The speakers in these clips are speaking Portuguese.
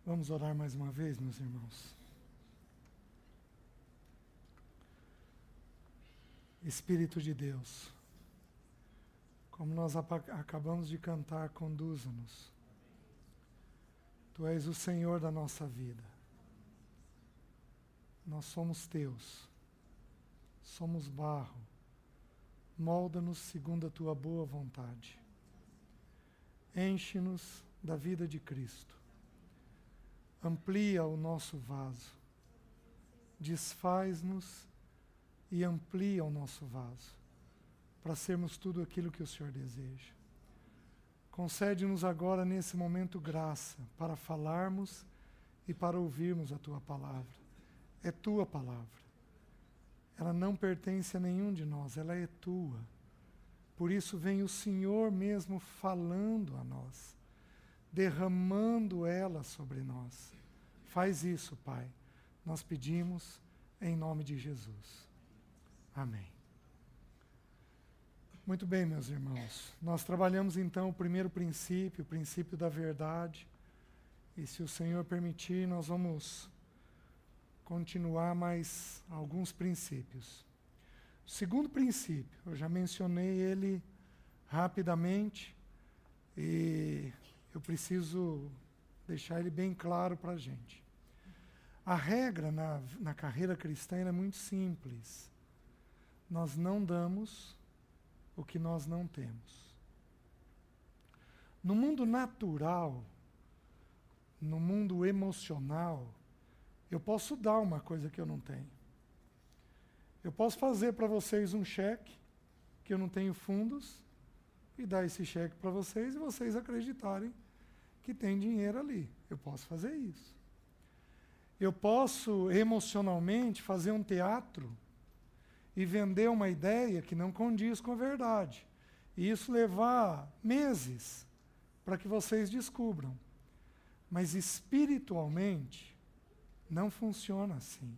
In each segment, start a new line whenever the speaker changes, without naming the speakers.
Vamos orar mais uma vez, meus irmãos. Espírito de Deus, como nós acabamos de cantar, conduza-nos. Tu és o Senhor da nossa vida. Nós somos teus. Somos barro. Molda-nos segundo a tua boa vontade. Enche-nos da vida de Cristo. Amplia o nosso vaso. Desfaz-nos e amplia o nosso vaso, para sermos tudo aquilo que o Senhor deseja. Concede-nos agora, nesse momento, graça para falarmos e para ouvirmos a Tua palavra. É Tua palavra. Ela não pertence a nenhum de nós, ela é Tua. Por isso vem o Senhor mesmo falando a nós, derramando ela sobre nós. Faz isso, Pai. Nós pedimos em nome de Jesus. Amém. Muito bem, meus irmãos. Nós trabalhamos então o primeiro princípio, o princípio da verdade. E se o Senhor permitir, nós vamos continuar mais alguns princípios. O segundo princípio, eu já mencionei ele rapidamente e eu preciso deixar ele bem claro para a gente. A regra na carreira cristã é muito simples. Nós não damos o que nós não temos. No mundo natural, no mundo emocional, eu posso dar uma coisa que eu não tenho. Eu posso fazer para vocês um cheque, que eu não tenho fundos, e dar esse cheque para vocês e vocês acreditarem que tem dinheiro ali. Eu posso fazer isso. Eu posso emocionalmente fazer um teatro e vender uma ideia que não condiz com a verdade. E isso levar meses para que vocês descubram. Mas espiritualmente, não funciona assim.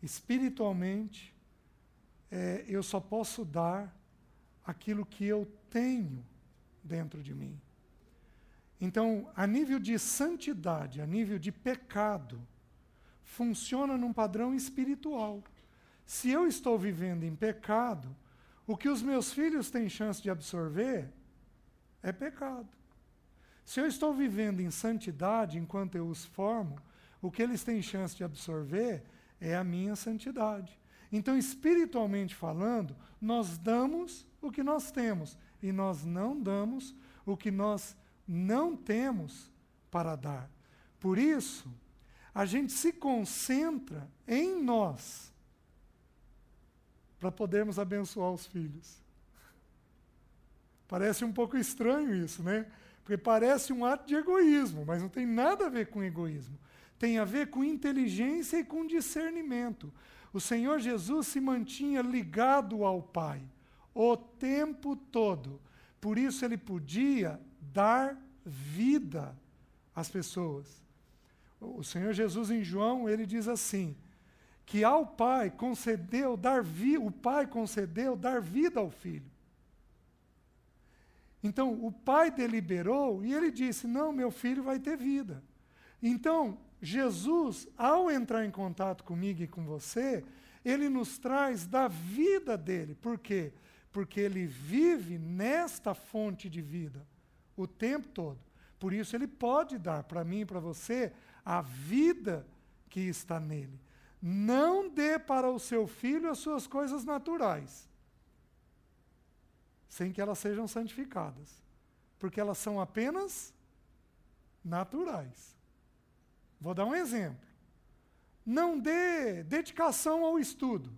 Espiritualmente, eu só posso dar aquilo que eu tenho dentro de mim. Então, a nível de santidade, a nível de pecado, funciona num padrão espiritual. Se eu estou vivendo em pecado, o que os meus filhos têm chance de absorver é pecado. Se eu estou vivendo em santidade enquanto eu os formo, o que eles têm chance de absorver é a minha santidade. Então, espiritualmente falando, nós damos o que nós temos e nós não damos o que nós não temos para dar. Por isso, a gente se concentra em nós para podermos abençoar os filhos. Parece um pouco estranho isso, né? Porque parece um ato de egoísmo, mas não tem nada a ver com egoísmo. Tem a ver com inteligência e com discernimento. O Senhor Jesus se mantinha ligado ao Pai o tempo todo. Por isso ele podia dar vida às pessoas. O Senhor Jesus em João, ele diz assim, que ao Pai concedeu o Pai concedeu dar vida ao Filho. Então, o Pai deliberou e ele disse, não, meu filho vai ter vida. Então, Jesus, ao entrar em contato comigo e com você, ele nos traz da vida dele. Por quê? Porque ele vive nesta fonte de vida o tempo todo. Por isso, ele pode dar para mim e para você a vida que está nele. Não dê para o seu filho as suas coisas naturais, sem que elas sejam santificadas, porque elas são apenas naturais. Vou dar um exemplo. Não dê dedicação ao estudo.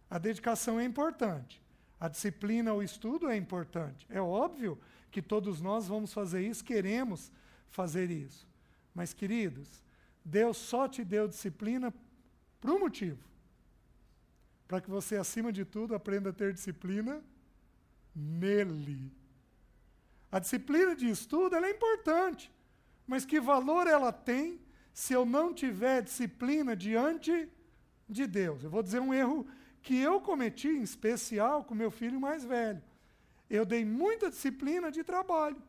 A dedicação é importante. A disciplina ao estudo é importante. É óbvio que todos nós vamos fazer isso, queremos fazer isso. Mas, queridos, Deus só te deu disciplina por um motivo. Para que você, acima de tudo, aprenda a ter disciplina nele. A disciplina de estudo ela é importante, mas que valor ela tem se eu não tiver disciplina diante de Deus? Eu vou dizer um erro que eu cometi, em especial com meu filho mais velho. Eu dei muita disciplina de trabalho.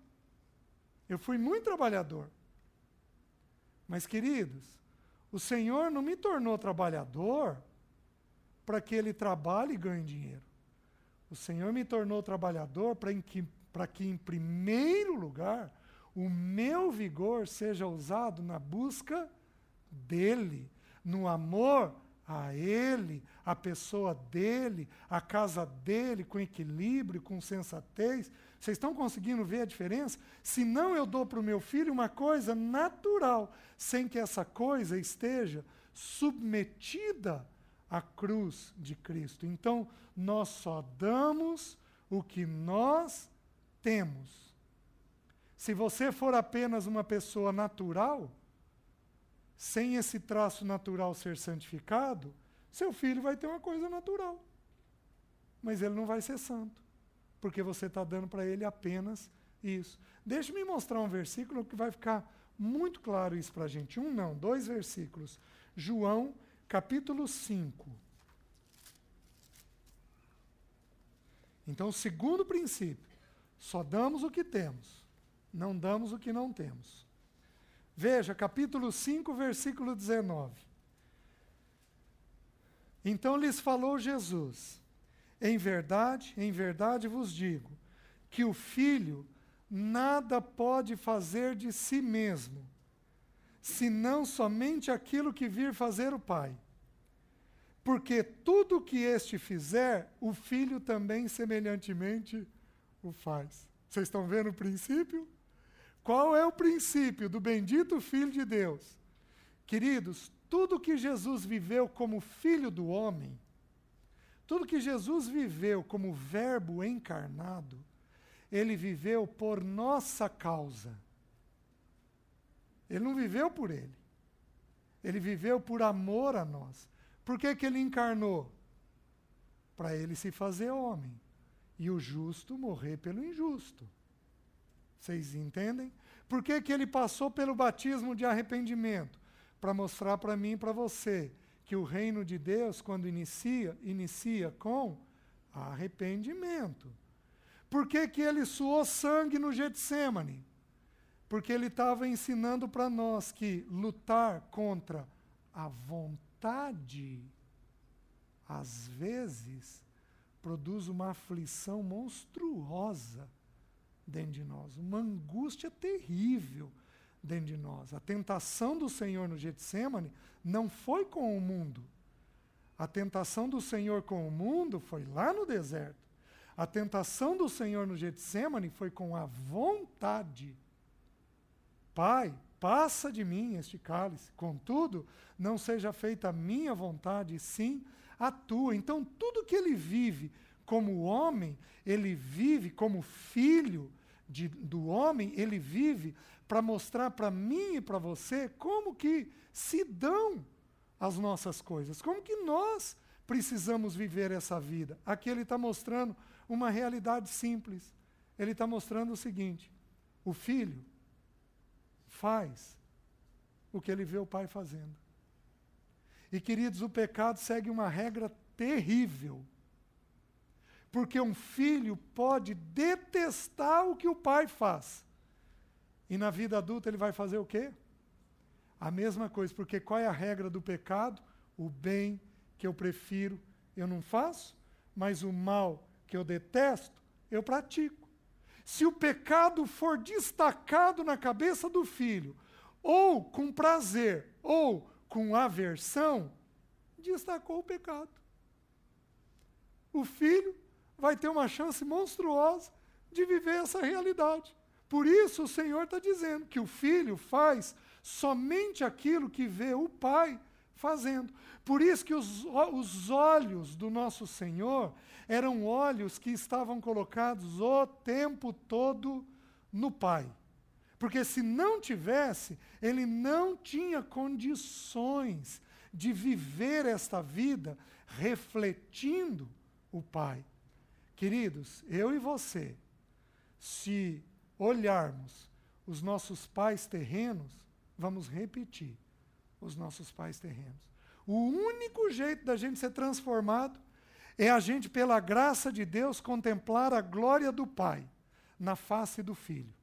Eu fui muito trabalhador. Mas, queridos, o Senhor não me tornou trabalhador para que ele trabalhe e ganhe dinheiro. O Senhor me tornou trabalhador para que, em primeiro lugar, o meu vigor seja usado na busca dele, no amor a ele, a pessoa dele, a casa dele, com equilíbrio, com sensatez. Vocês estão conseguindo ver a diferença? Senão eu dou para o meu filho uma coisa natural, sem que essa coisa esteja submetida à cruz de Cristo. Então, nós só damos o que nós temos. Se você for apenas uma pessoa natural, sem esse traço natural ser santificado, seu filho vai ter uma coisa natural. Mas ele não vai ser santo, porque você está dando para ele apenas isso. Deixa-me mostrar um versículo que vai ficar muito claro isso para a gente. Dois versículos. João, capítulo 5. Então, o segundo princípio, só damos o que temos, não damos o que não temos. Veja, capítulo 5, versículo 19. Então lhes falou Jesus: em verdade vos digo, que o Filho nada pode fazer de si mesmo, senão somente aquilo que vir fazer o Pai. Porque tudo o que este fizer, o Filho também semelhantemente o faz. Vocês estão vendo o princípio? Qual é o princípio do bendito Filho de Deus? Queridos, tudo que Jesus viveu como Filho do homem, tudo que Jesus viveu como Verbo encarnado, ele viveu por nossa causa. Ele não viveu por ele. Ele viveu por amor a nós. Por que ele encarnou? Para ele se fazer homem. E o justo morrer pelo injusto. Vocês entendem? Por que ele passou pelo batismo de arrependimento? Para mostrar para mim e para você que o reino de Deus, quando inicia com arrependimento. Por que ele suou sangue no Getsêmani? Porque ele estava ensinando para nós que lutar contra a vontade, às vezes, produz uma aflição monstruosa dentro de nós, uma angústia terrível dentro de nós. A tentação do Senhor no Getsêmani não foi com o mundo. A tentação do Senhor com o mundo foi lá no deserto. A tentação do Senhor no Getsêmani foi com a vontade. Pai, passa de mim este cálice, contudo, não seja feita a minha vontade, sim a tua. Então, tudo que ele vive como homem, ele vive como filho do homem, ele vive para mostrar para mim e para você como que se dão as nossas coisas, como que nós precisamos viver essa vida. Aqui ele está mostrando uma realidade simples. Ele está mostrando o seguinte: o filho faz o que ele vê o pai fazendo. E, queridos, o pecado segue uma regra terrível. Porque um filho pode detestar o que o pai faz. E na vida adulta ele vai fazer o quê? A mesma coisa, porque qual é a regra do pecado? O bem que eu prefiro eu não faço, mas o mal que eu detesto, eu pratico. Se o pecado for destacado na cabeça do filho, ou com prazer, ou com aversão, destacou o pecado. O filho vai ter uma chance monstruosa de viver essa realidade. Por isso o Senhor está dizendo que o filho faz somente aquilo que vê o pai fazendo. Por isso que os olhos do nosso Senhor eram olhos que estavam colocados o tempo todo no Pai. Porque se não tivesse, ele não tinha condições de viver esta vida refletindo o Pai. Queridos, eu e você, se olharmos os nossos pais terrenos, vamos repetir os nossos pais terrenos. O único jeito da gente ser transformado é a gente, pela graça de Deus, contemplar a glória do Pai na face do Filho.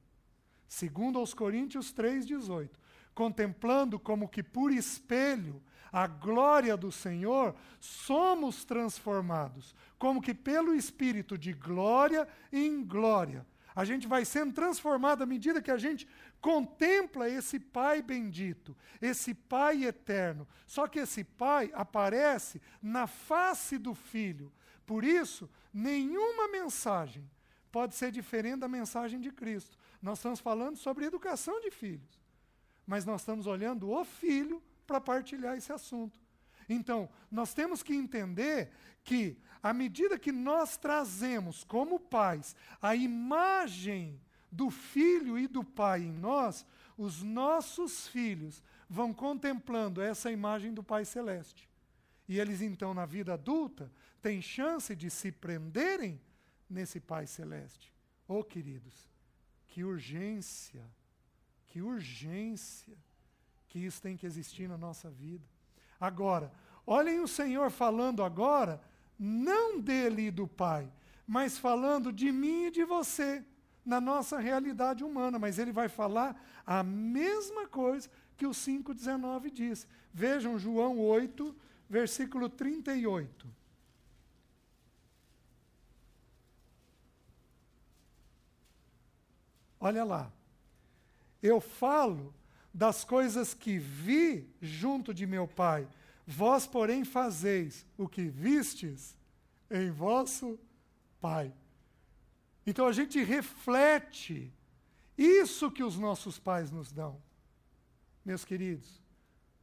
Segundo aos Coríntios 3,18. contemplando como que por espelho a glória do Senhor, somos transformados, como que pelo Espírito de glória em glória. A gente vai sendo transformado à medida que a gente contempla esse Pai bendito, esse Pai eterno. Só que esse Pai aparece na face do Filho. Por isso, nenhuma mensagem pode ser diferente da mensagem de Cristo. Nós estamos falando sobre educação de filhos, mas nós estamos olhando o Filho para partilhar esse assunto. Então, nós temos que entender que, à medida que nós trazemos como pais a imagem do Filho e do Pai em nós, os nossos filhos vão contemplando essa imagem do Pai Celeste. E eles, então, na vida adulta, têm chance de se prenderem nesse Pai Celeste. Oh, queridos, que urgência que isso tem que existir na nossa vida. Agora, olhem o Senhor falando agora, não dele e do Pai, mas falando de mim e de você, na nossa realidade humana. Mas ele vai falar a mesma coisa que o 5,19 diz. Vejam João 8, versículo 38. Olha lá. Eu falo das coisas que vi junto de meu Pai. Vós, porém, fazeis o que vistes em vosso Pai. Então a gente reflete isso que os nossos pais nos dão. Meus queridos,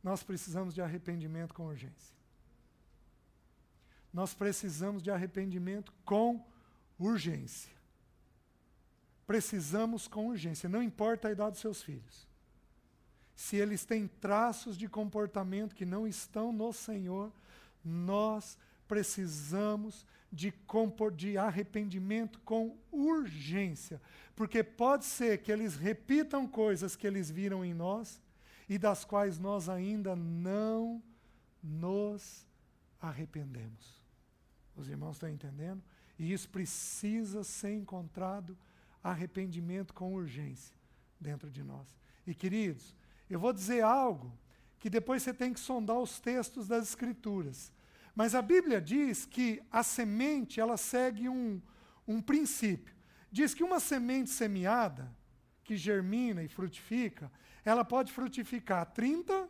nós precisamos de arrependimento com urgência. Nós precisamos de arrependimento com urgência. Precisamos com urgência, não importa a idade dos seus filhos. Se eles têm traços de comportamento que não estão no Senhor, nós precisamos de arrependimento com urgência. Porque pode ser que eles repitam coisas que eles viram em nós e das quais nós ainda não nos arrependemos. Os irmãos estão entendendo? E isso precisa ser encontrado arrependimento com urgência dentro de nós. E, queridos, eu vou dizer algo que depois você tem que sondar os textos das Escrituras. Mas a Bíblia diz que a semente, ela segue um princípio. Diz que uma semente semeada, que germina e frutifica, ela pode frutificar a 30,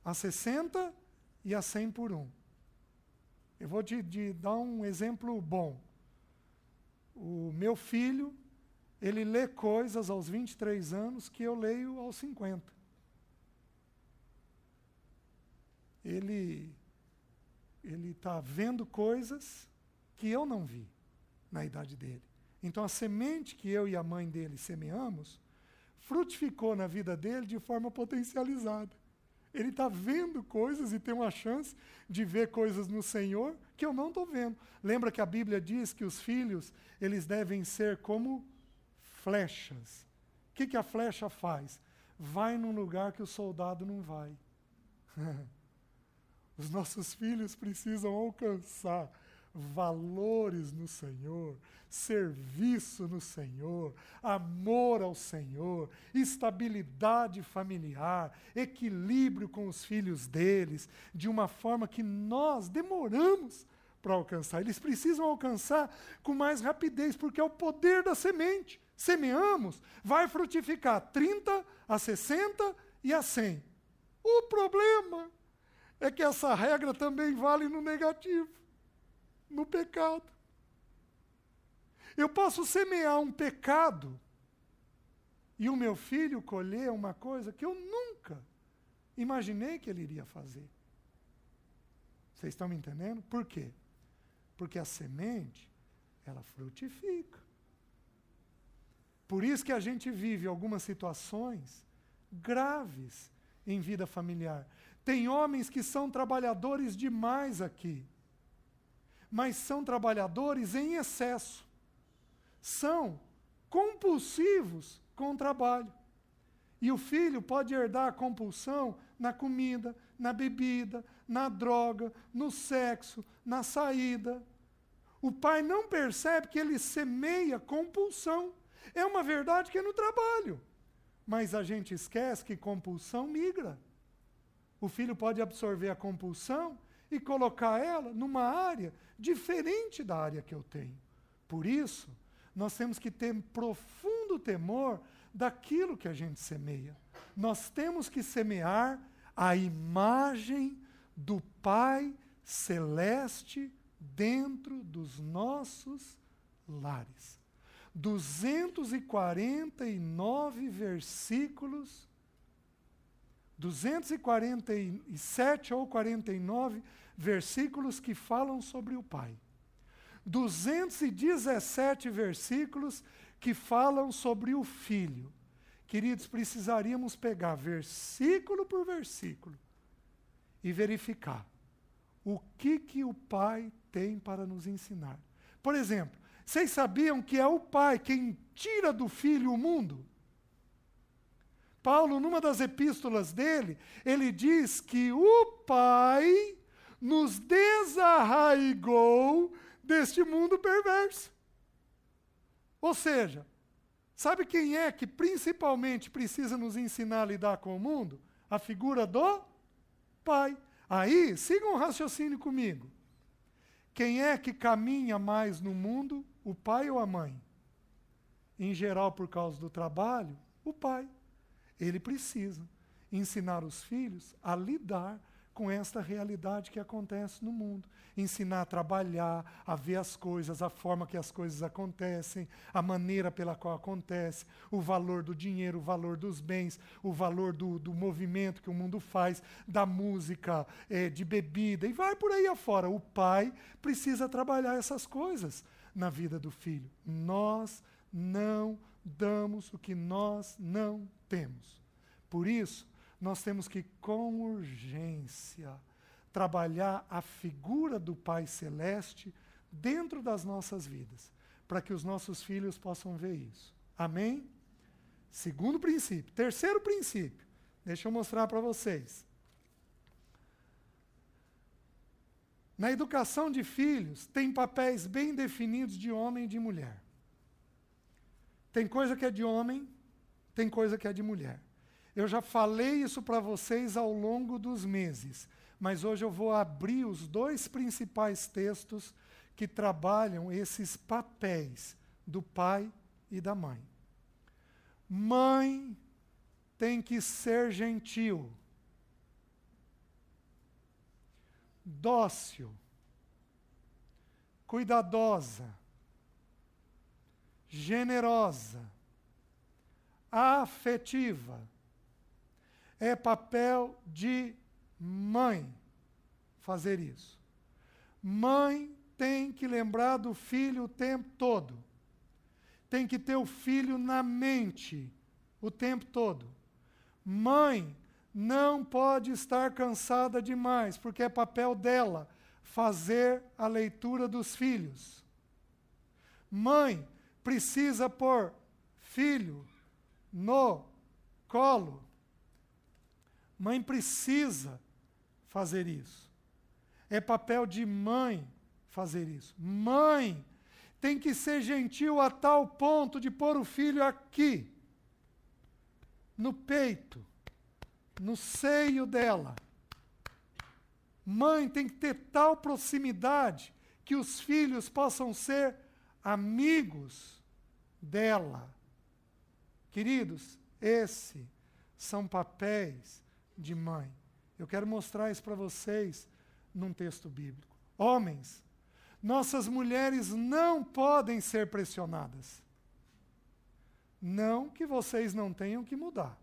a 60 e a 100 por um. Eu vou te dar um exemplo bom. O meu filho, ele lê coisas aos 23 anos que eu leio aos 50. Ele está vendo coisas que eu não vi na idade dele. Então a semente que eu e a mãe dele semeamos, frutificou na vida dele de forma potencializada. Ele está vendo coisas e tem uma chance de ver coisas no Senhor que eu não estou vendo. Lembra que a Bíblia diz que os filhos, eles devem ser como flechas. O que a flecha faz? Vai num lugar que o soldado não vai. Os nossos filhos precisam alcançar valores no Senhor, serviço no Senhor, amor ao Senhor, estabilidade familiar, equilíbrio com os filhos deles, de uma forma que nós demoramos para alcançar. Eles precisam alcançar com mais rapidez, porque é o poder da semente. Semeamos, vai frutificar 30, a 60 e a 100. O problema é que essa regra também vale no negativo, no pecado. Eu posso semear um pecado e o meu filho colher uma coisa que eu nunca imaginei que ele iria fazer. Vocês estão me entendendo? Por quê? Porque a semente, ela frutifica. Por isso que a gente vive algumas situações graves em vida familiar. Tem homens que são trabalhadores demais aqui, mas são trabalhadores em excesso. São compulsivos com o trabalho. E o filho pode herdar a compulsão na comida, na bebida, na droga, no sexo, na saída. O pai não percebe que ele semeia compulsão. É uma verdade que é no trabalho. Mas a gente esquece que compulsão migra. O filho pode absorver a compulsão e colocar ela numa área diferente da área que eu tenho. Por isso, nós temos que ter profundo temor daquilo que a gente semeia. Nós temos que semear a imagem do Pai Celeste dentro dos nossos lares. 249 versículos, 247 ou 49 versículos que falam sobre o Pai. 217 versículos que falam sobre o Filho. Queridos, precisaríamos pegar versículo por versículo e verificar o que o Pai tem para nos ensinar. Por exemplo, vocês sabiam que é o Pai quem tira do Filho o mundo? Paulo, numa das epístolas dele, ele diz que o Pai nos desarraigou deste mundo perverso. Ou seja, sabe quem é que principalmente precisa nos ensinar a lidar com o mundo? A figura do Pai. Aí, siga um raciocínio comigo. Quem é que caminha mais no mundo, o pai ou a mãe? Em geral, por causa do trabalho, o pai. Ele precisa ensinar os filhos a lidar com esta realidade que acontece no mundo. Ensinar a trabalhar, a ver as coisas, a forma que as coisas acontecem, a maneira pela qual acontece, o valor do dinheiro, o valor dos bens, o valor do movimento que o mundo faz, da música, de bebida, e vai por aí afora. O pai precisa trabalhar essas coisas na vida do filho. Nós não damos o que nós não temos. Por isso, nós temos que, com urgência, trabalhar a figura do Pai Celeste dentro das nossas vidas, para que os nossos filhos possam ver isso. Amém? Segundo princípio. Terceiro princípio. Deixa eu mostrar para vocês. Na educação de filhos, tem papéis bem definidos de homem e de mulher. Tem coisa que é de homem, tem coisa que é de mulher. Eu já falei isso para vocês ao longo dos meses, mas hoje eu vou abrir os dois principais textos que trabalham esses papéis do pai e da mãe. Mãe tem que ser gentil, dócil, cuidadosa, generosa, afetiva. É papel de mãe fazer isso. Mãe tem que lembrar do filho o tempo todo. Tem que ter o filho na mente o tempo todo. Mãe não pode estar cansada demais, porque é papel dela fazer a leitura dos filhos. Mãe precisa pôr filho no colo. Mãe precisa fazer isso. É papel de mãe fazer isso. Mãe tem que ser gentil a tal ponto de pôr o filho aqui, no peito, no seio dela. Mãe tem que ter tal proximidade que os filhos possam ser amigos dela. Queridos, esses são papéis de mãe. Eu quero mostrar isso para vocês num texto bíblico. Homens, nossas mulheres não podem ser pressionadas. Não que vocês não tenham que mudar.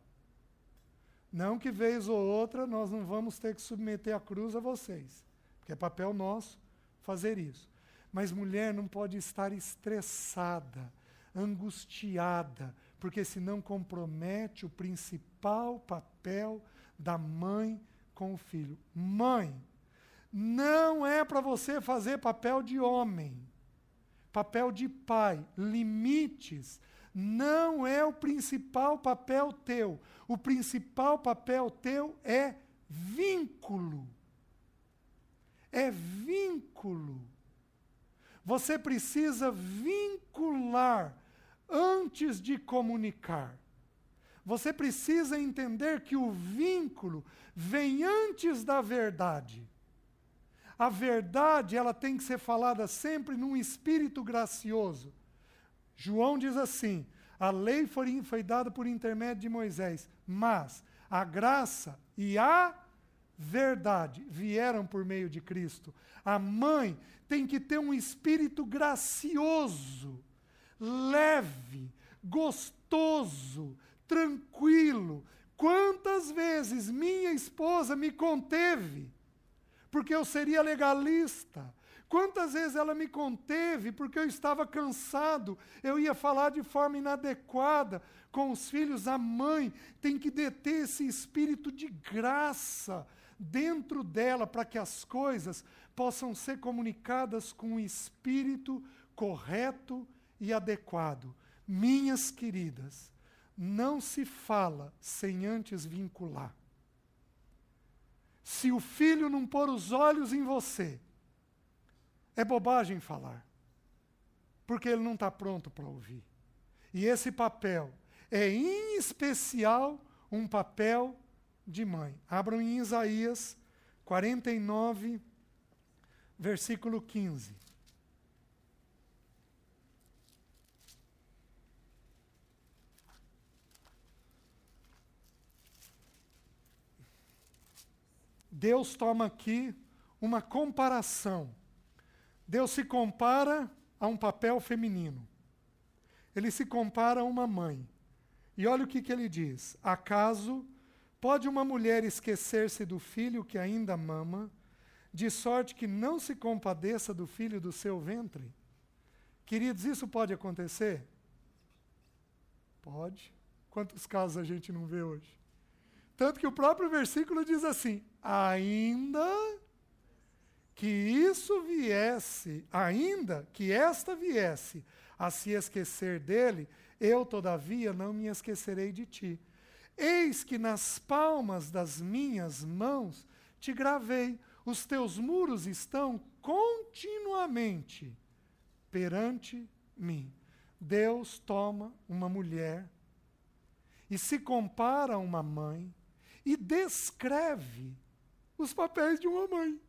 Não que vez ou outra nós não vamos ter que submeter a cruz a vocês, porque é papel nosso fazer isso. Mas mulher não pode estar estressada, angustiada, porque senão compromete o principal papel da mãe com o filho. Mãe, não é para você fazer papel de homem, papel de pai, limites. Não é o principal papel teu. O principal papel teu é vínculo. É vínculo. Você precisa vincular antes de comunicar. Você precisa entender que o vínculo vem antes da verdade. A verdade, ela tem que ser falada sempre num espírito gracioso. João diz assim: a lei foi dada por intermédio de Moisés, mas a graça e a verdade vieram por meio de Cristo. A mãe tem que ter um espírito gracioso, leve, gostoso, tranquilo. Quantas vezes minha esposa me conteve porque eu seria legalista? Quantas vezes ela me conteve porque eu estava cansado, eu ia falar de forma inadequada com os filhos? A mãe tem que deter esse espírito de graça dentro dela para que as coisas possam ser comunicadas com um espírito correto e adequado. Minhas queridas, não se fala sem antes vincular. Se o filho não pôr os olhos em você, é bobagem falar, porque ele não está pronto para ouvir. E esse papel é, em especial, um papel de mãe. Abram em Isaías 49, versículo 15. Deus toma aqui uma comparação. Deus se compara a um papel feminino. Ele se compara a uma mãe. E olha o que ele diz: acaso pode uma mulher esquecer-se do filho que ainda mama, de sorte que não se compadeça do filho do seu ventre? Queridos, isso pode acontecer? Pode. Quantos casos a gente não vê hoje? Tanto que o próprio versículo diz assim: ainda que isso viesse, ainda que esta viesse a se esquecer dele, eu, todavia, não me esquecerei de ti. Eis que nas palmas das minhas mãos te gravei, os teus muros estão continuamente perante mim. Deus toma uma mulher e se compara a uma mãe e descreve os papéis de uma mãe.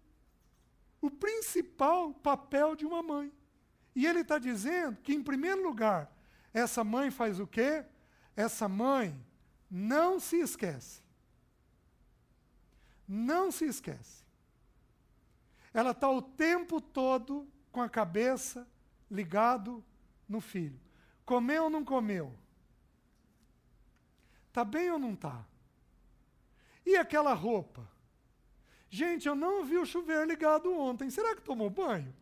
O principal papel de uma mãe. E ele está dizendo que, em primeiro lugar, essa mãe faz o quê? Essa mãe não se esquece. Não se esquece. Ela está o tempo todo com a cabeça ligado no filho. Comeu ou não comeu? Está bem ou não está? E aquela roupa? Gente, eu não vi o chuveiro ligado ontem. Será que tomou banho?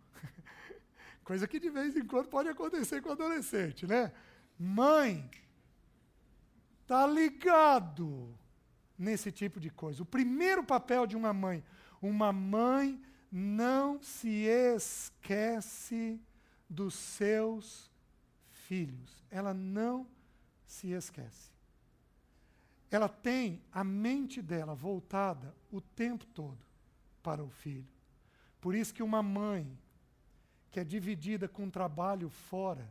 Coisa que de vez em quando pode acontecer com adolescente, né? Mãe, está ligado nesse tipo de coisa. O primeiro papel de uma mãe não se esquece dos seus filhos. Ela não se esquece. Ela tem a mente dela voltada o tempo todo para o filho. Por isso que uma mãe que é dividida com trabalho fora,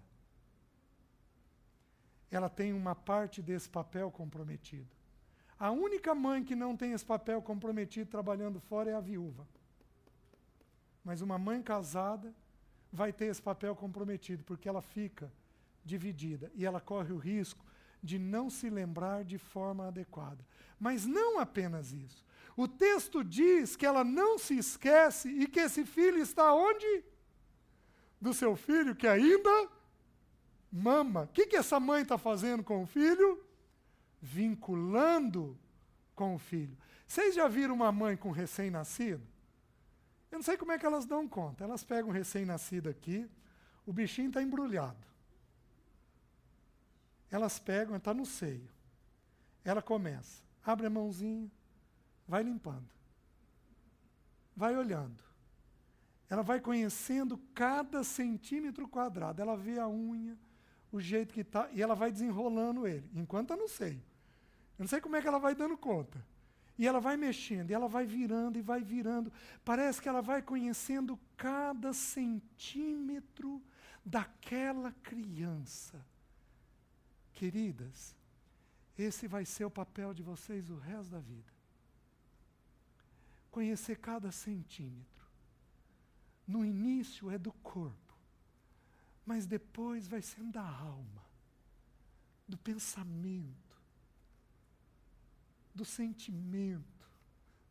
ela tem uma parte desse papel comprometido. A única mãe que não tem esse papel comprometido trabalhando fora é a viúva. Mas uma mãe casada vai ter esse papel comprometido, porque ela fica dividida e ela corre o risco de não se lembrar de forma adequada. Mas não apenas isso. O texto diz que ela não se esquece e que esse filho está onde? Do seu filho que ainda mama. O que essa mãe está fazendo com o filho? Vinculando com o filho. Vocês já viram uma mãe com recém-nascido? Eu não sei como é que elas dão conta. Elas pegam o recém-nascido aqui, o bichinho está embrulhado. Elas pegam, está no seio. Ela começa, abre a mãozinha, vai limpando. Vai olhando. Ela vai conhecendo cada centímetro quadrado. Ela vê a unha, o jeito que está, e ela vai desenrolando ele, enquanto está no seio. Eu não sei como é que ela vai dando conta. E ela vai mexendo, e ela vai virando e vai virando. Parece que ela vai conhecendo cada centímetro daquela criança. Queridas, Esse vai ser o papel de vocês o resto da vida. Conhecer cada centímetro. No início é do corpo, mas depois vai sendo da alma, do pensamento, do sentimento,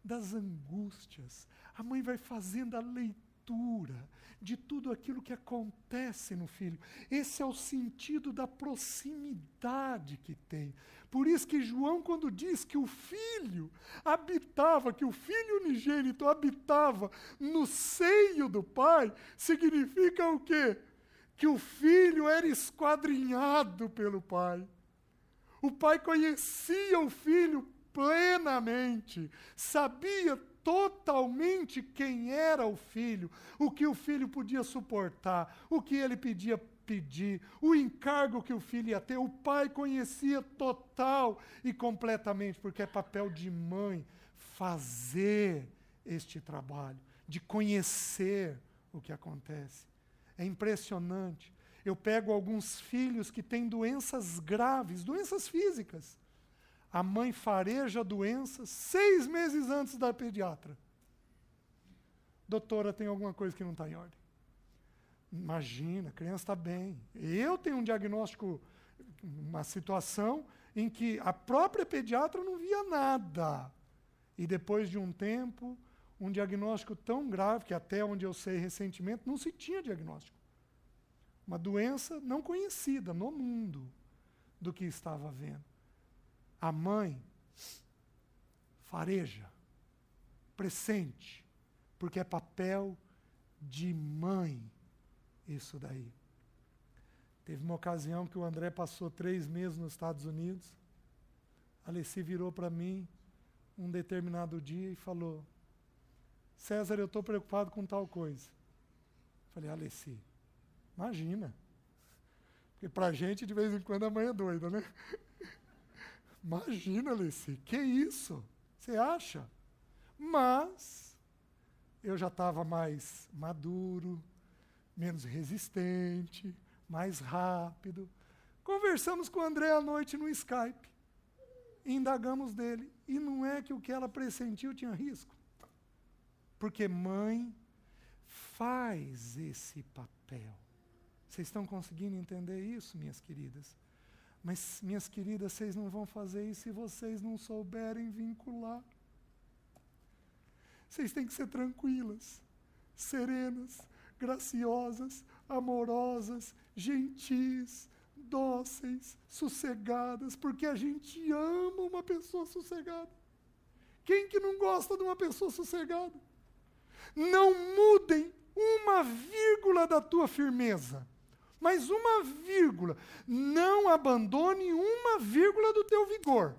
das angústias. A mãe vai fazendo a leitura de tudo aquilo que acontece no filho. Esse é o sentido da proximidade que tem. Por isso que João, quando diz que o filho habitava, que o filho unigênito habitava no seio do pai, significa o quê? Que o filho era esquadrinhado pelo pai. O pai conhecia o filho plenamente, sabia totalmente quem era o filho, o que o filho podia suportar, o que ele podia pedir, o encargo que o filho ia ter. O pai conhecia total e completamente, porque é papel de mãe fazer este trabalho, de conhecer o que acontece. É impressionante. Eu pego alguns filhos que têm doenças graves, doenças físicas. A mãe fareja a doença 6 meses antes da pediatra. Doutora, tem alguma coisa que não está em ordem. Imagina, a criança está bem. Eu tenho um diagnóstico, uma situação em que a própria pediatra não via nada. E depois de um tempo, um diagnóstico tão grave, que até onde eu sei recentemente, não se tinha diagnóstico. Uma doença não conhecida no mundo do que estava vendo. A mãe fareja, pressente, porque é papel de mãe isso daí. Teve uma ocasião que o André passou 3 meses nos Estados Unidos. A Alessi virou para mim um determinado dia e falou: César, eu estou preocupado com tal coisa. Falei: Alessi, imagina. Porque para a gente, de vez em quando, a mãe é doida, né? Imagina, Alessi, que isso? Você acha? Mas eu já estava mais maduro, menos resistente, mais rápido. Conversamos com o André à noite no Skype. Indagamos dele. E não é que o que ela pressentiu tinha risco. Porque mãe faz esse papel. Vocês estão conseguindo entender isso, minhas queridas? Mas, minhas queridas, vocês não vão fazer isso se vocês não souberem vincular. Vocês têm que ser tranquilas, serenas, graciosas, amorosas, gentis, dóceis, sossegadas, porque a gente ama uma pessoa sossegada. Quem que não gosta de uma pessoa sossegada? Não mudem uma vírgula da tua firmeza. Mas uma vírgula. Não abandone uma vírgula do teu vigor.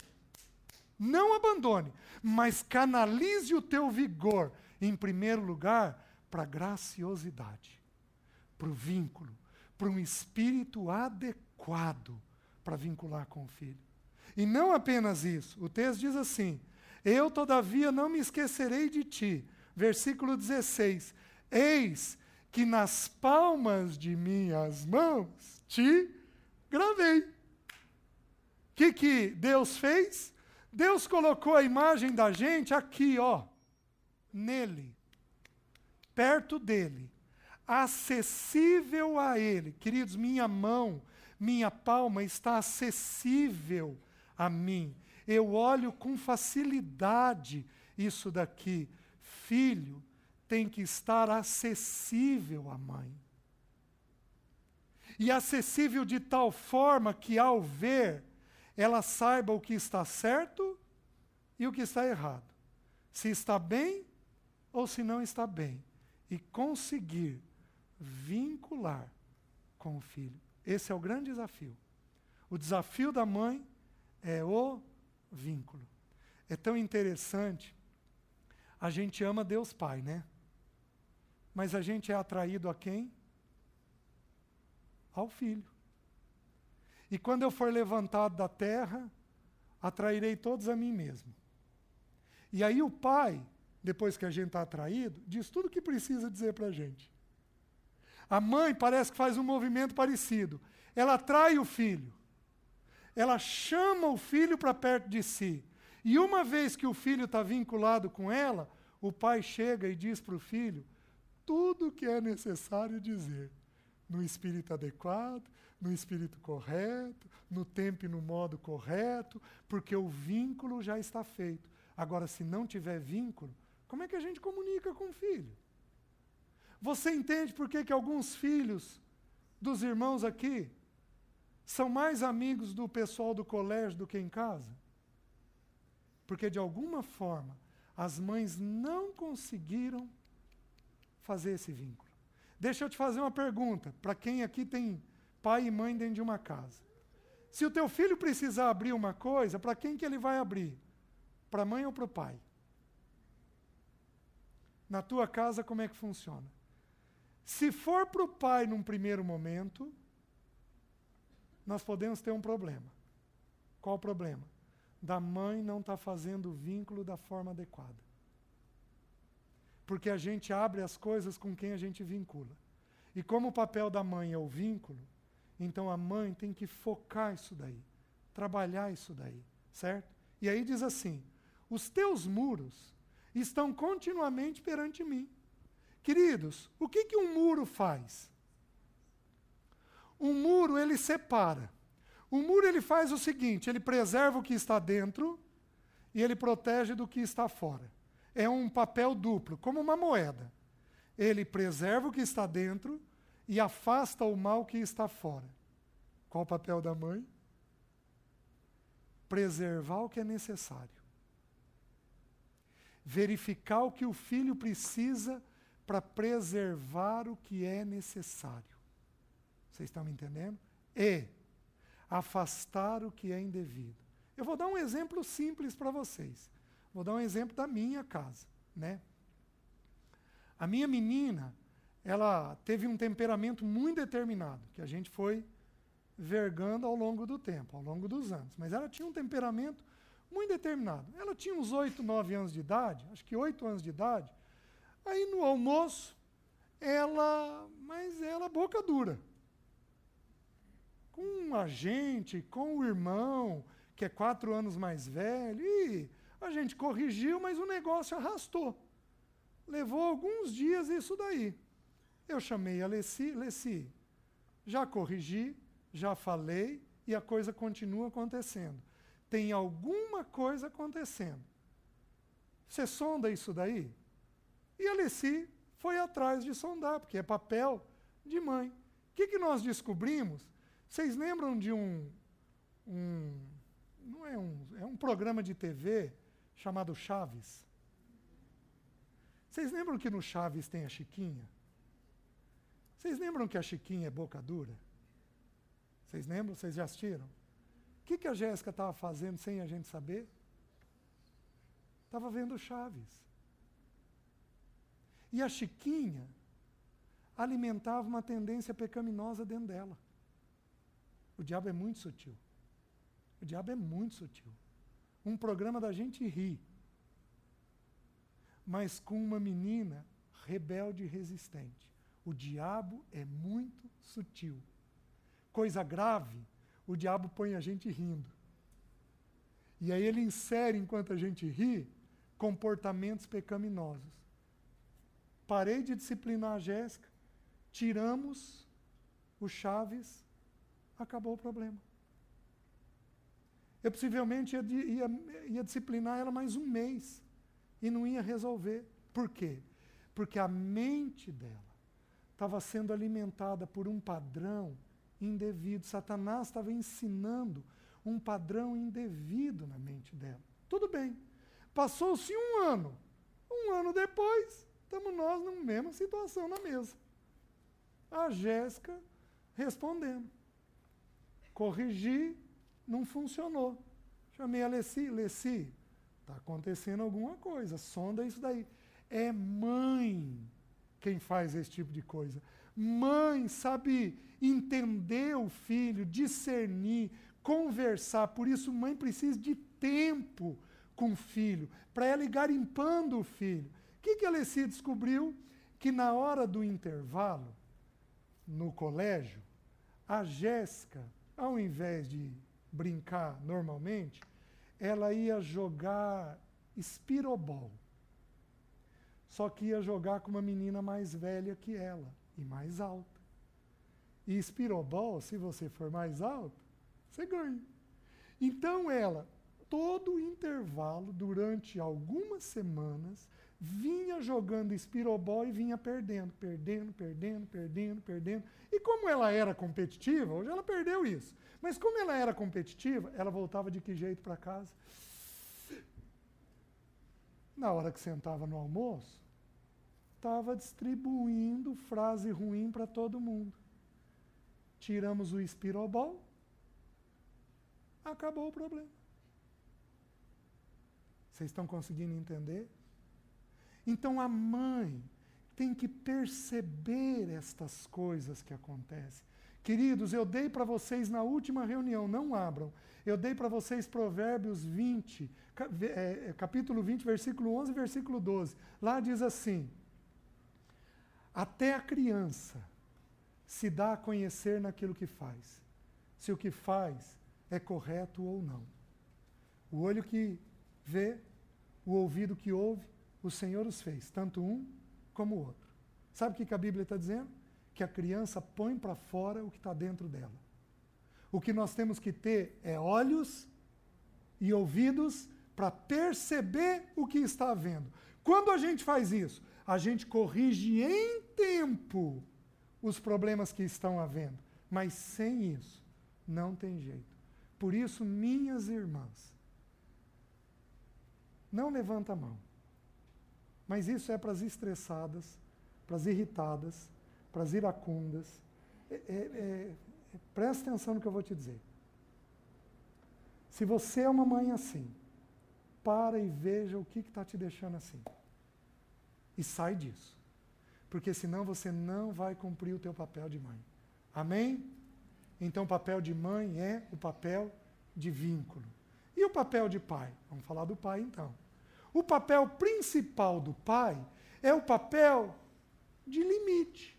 Não abandone. Mas canalize o teu vigor, em primeiro lugar, para a graciosidade, para o vínculo, para um espírito adequado para vincular com o filho. E não apenas isso. O texto diz assim: eu, todavia, não me esquecerei de ti. Versículo 16. Eis que nas palmas de minhas mãos te gravei. O que Deus fez? Deus colocou a imagem da gente aqui, ó, nele, perto dele, acessível a ele. Queridos, minha mão, minha palma está acessível a mim. Eu olho com facilidade isso daqui. Filho tem que estar acessível à mãe. E acessível de tal forma que, ao ver, ela saiba o que está certo e o que está errado. Se está bem ou se não está bem. E conseguir vincular com o filho. Esse é o grande desafio. O desafio da mãe é o vínculo. É tão interessante. A gente ama Deus Pai, né? Mas a gente é atraído a quem? Ao Filho. E quando eu for levantado da terra, atrairei todos a mim mesmo. E aí o Pai, depois que a gente está atraído, diz tudo o que precisa dizer para a gente. A mãe parece que faz um movimento parecido. Ela atrai o filho. ela chama o filho para perto de si. E uma vez que o filho está vinculado com ela, o pai chega e diz para o filho tudo o que é necessário dizer, no espírito adequado, no espírito correto, no tempo e no modo correto, porque o vínculo já está feito. Agora, se não tiver vínculo, como é que a gente comunica com o filho? Você entende por que alguns filhos dos irmãos aqui são mais amigos do pessoal do colégio do que em casa? Porque, de alguma forma, as mães não conseguiram fazer esse vínculo. Deixa eu te fazer uma pergunta, para quem aqui tem pai e mãe dentro de uma casa. Se o teu filho precisar abrir uma coisa, para quem que ele vai abrir? Para a mãe ou para o pai? Na tua casa, como é que funciona? Se for para o pai num primeiro momento, nós podemos ter um problema. Qual o problema? Da mãe não estar fazendo o vínculo da forma adequada. Porque a gente abre as coisas com quem a gente vincula. E como o papel da mãe é o vínculo, então a mãe tem que focar isso daí, trabalhar isso daí, certo? E aí diz assim, os teus muros estão continuamente perante mim. Queridos, o que um muro faz? Um muro, ele separa. O muro, ele faz o seguinte, ele preserva o que está dentro e ele protege do que está fora. É um papel duplo, como uma moeda. Ele preserva o que está dentro e afasta o mal que está fora. Qual o papel da mãe? Preservar o que é necessário. Verificar o que o filho precisa para preservar o que é necessário. Vocês estão me entendendo? E afastar o que é indevido. Eu vou dar um exemplo simples para vocês. Vou dar um exemplo da minha casa, né? A minha menina, ela teve um temperamento muito determinado, que a gente foi vergando ao longo do tempo, ao longo dos anos. Mas ela tinha um temperamento muito determinado. Ela tinha uns 8, 9 anos de idade, acho que 8 anos de idade. Aí no almoço, ela boca dura. Com a gente, com o irmão, que é 4 anos mais velho, e a gente corrigiu, mas o negócio arrastou. Levou alguns dias isso daí. Eu chamei a Leci, já corrigi, já falei, e a coisa continua acontecendo. Tem alguma coisa acontecendo. Você sonda isso daí? E a Leci foi atrás de sondar, porque é papel de mãe. O que nós descobrimos? Vocês lembram de é um programa de TV chamado Chaves? Vocês lembram que no Chaves tem a Chiquinha? Vocês lembram que a Chiquinha é boca dura? Vocês lembram? Vocês já assistiram? O que a Jéssica estava fazendo sem a gente saber? Estava vendo Chaves. E a Chiquinha alimentava uma tendência pecaminosa dentro dela. O diabo é muito sutil. O diabo é muito sutil. Um programa da gente rir, mas com uma menina rebelde e resistente. O diabo é muito sutil. Coisa grave, o diabo põe a gente rindo. E aí ele insere, enquanto a gente ri, comportamentos pecaminosos. Parei de disciplinar a Jéssica, tiramos o Chaves, acabou o problema. Eu possivelmente ia disciplinar ela mais um mês e não ia resolver. Por quê? Porque a mente dela estava sendo alimentada por um padrão indevido. Satanás estava ensinando um padrão indevido na mente dela. Tudo bem. Passou-se um ano. Um ano depois, estamos nós na mesma situação na mesa. A Jéssica respondendo. Corrigi, não funcionou. Chamei a Leci, está acontecendo alguma coisa, sonda isso daí. É mãe quem faz esse tipo de coisa. Mãe sabe entender o filho, discernir, conversar. Por isso, mãe precisa de tempo com o filho, para ela ir garimpando o filho. O que a Leci descobriu? Que na hora do intervalo, no colégio, a Jéssica, ao invés de brincar normalmente, ela ia jogar espirobol. Só que ia jogar com uma menina mais velha que ela e mais alta. E espirobol, se você for mais alto, você ganha. Então ela, todo o intervalo, durante algumas semanas, vinha jogando espirobol e vinha perdendo. E como ela era competitiva, hoje ela perdeu isso, mas como ela era competitiva, ela voltava de que jeito para casa? Na hora que sentava no almoço, estava distribuindo frase ruim para todo mundo. Tiramos o espirobol, acabou o problema. Vocês estão conseguindo entender? Então a mãe tem que perceber estas coisas que acontecem. Queridos, eu dei para vocês na última reunião, não abram, eu dei para vocês Provérbios 20, capítulo 20, versículo 11 e versículo 12. Lá diz assim: até a criança se dá a conhecer naquilo que faz, se o que faz é correto ou não. O olho que vê, o ouvido que ouve, o Senhor os fez, tanto um como o outro. Sabe o que a Bíblia está dizendo? Que a criança põe para fora o que está dentro dela. O que nós temos que ter é olhos e ouvidos para perceber o que está havendo. Quando a gente faz isso, a gente corrige em tempo os problemas que estão havendo. Mas sem isso, não tem jeito. Por isso, minhas irmãs, não levanta a mão. Mas isso é para as estressadas, para as irritadas, para as iracundas. Presta atenção no que eu vou te dizer. Se você é uma mãe assim, para e veja o que está te deixando assim. E sai disso. Porque senão você não vai cumprir o teu papel de mãe. Amém? Então o papel de mãe é o papel de vínculo. E o papel de pai? Vamos falar do pai então. O papel principal do pai é o papel de limite.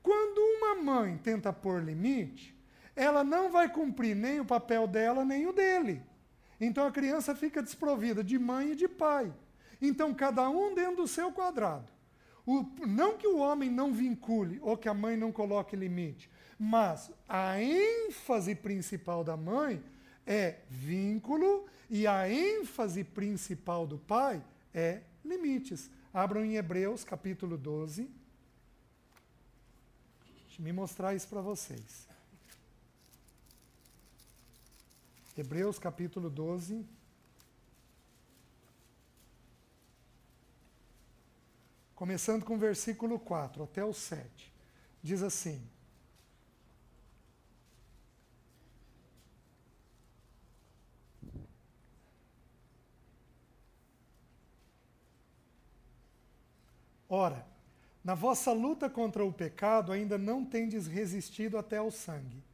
Quando uma mãe tenta pôr limite, ela não vai cumprir nem o papel dela, nem o dele. Então a criança fica desprovida de mãe e de pai. Então cada um dentro do seu quadrado. Não que o homem não vincule ou que a mãe não coloque limite, mas a ênfase principal da mãe é vínculo e a ênfase principal do pai é limites. Abram em Hebreus, capítulo 12. Deixa eu me mostrar isso para vocês. Hebreus, capítulo 12. Começando com o versículo 4 até o 7. Diz assim: ora, na vossa luta contra o pecado ainda não tendes resistido até ao sangue,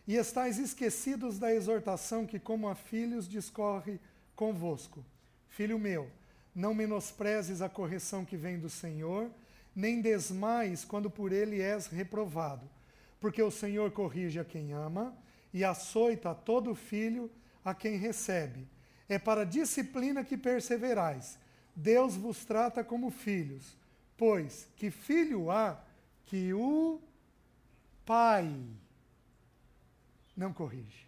e estáis esquecidos da exortação que, como a filhos, discorre convosco. Filho meu, não menosprezes a correção que vem do Senhor, nem desmaies quando por ele és reprovado, porque o Senhor corrige a quem ama e açoita a todo filho a quem recebe. É para a disciplina que perseverais. Deus vos trata como filhos, pois que filho há que o pai não corrige.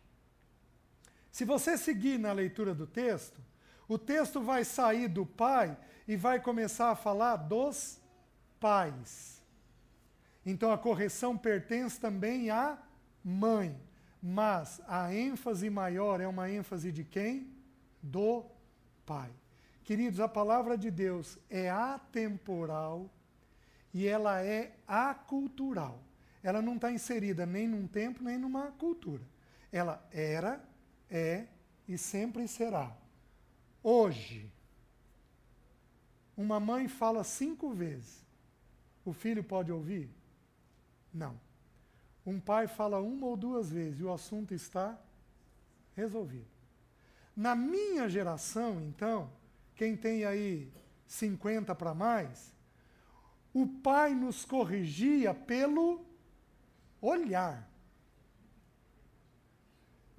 Se você seguir na leitura do texto, o texto vai sair do pai e vai começar a falar dos pais. Então a correção pertence também à mãe, mas a ênfase maior é uma ênfase de quem? Do pai. Queridos, a palavra de Deus é atemporal e ela é acultural. Ela não está inserida nem num tempo, nem numa cultura. Ela era, é e sempre será. Hoje, uma mãe fala 5 vezes. O filho pode ouvir? Não. Um pai fala 1 ou 2 vezes e o assunto está resolvido. Na minha geração, então, quem tem aí 50 para mais, o pai nos corrigia pelo olhar.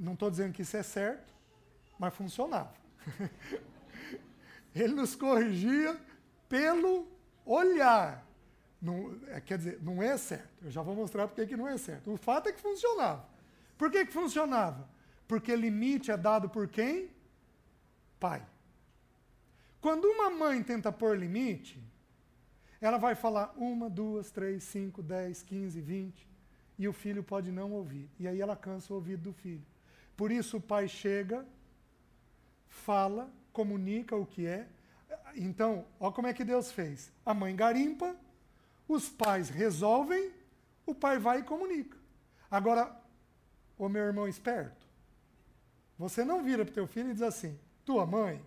não estou dizendo que isso é certo, mas funcionava. Ele nos corrigia pelo olhar. Não, quer dizer, não é certo. Eu já vou mostrar porque que não é certo. O fato é que funcionava. Por que funcionava? Porque limite é dado por quem? Pai. Quando uma mãe tenta pôr limite, ela vai falar 1, 2, 3, 5, 10, 15, 20, e o filho pode não ouvir. E aí ela cansa o ouvido do filho. Por isso o pai chega, fala, comunica o que é. Então, olha como é que Deus fez. A mãe garimpa, os pais resolvem, o pai vai e comunica. Agora, ô meu irmão esperto, você não vira para o teu filho e diz assim, tua mãe,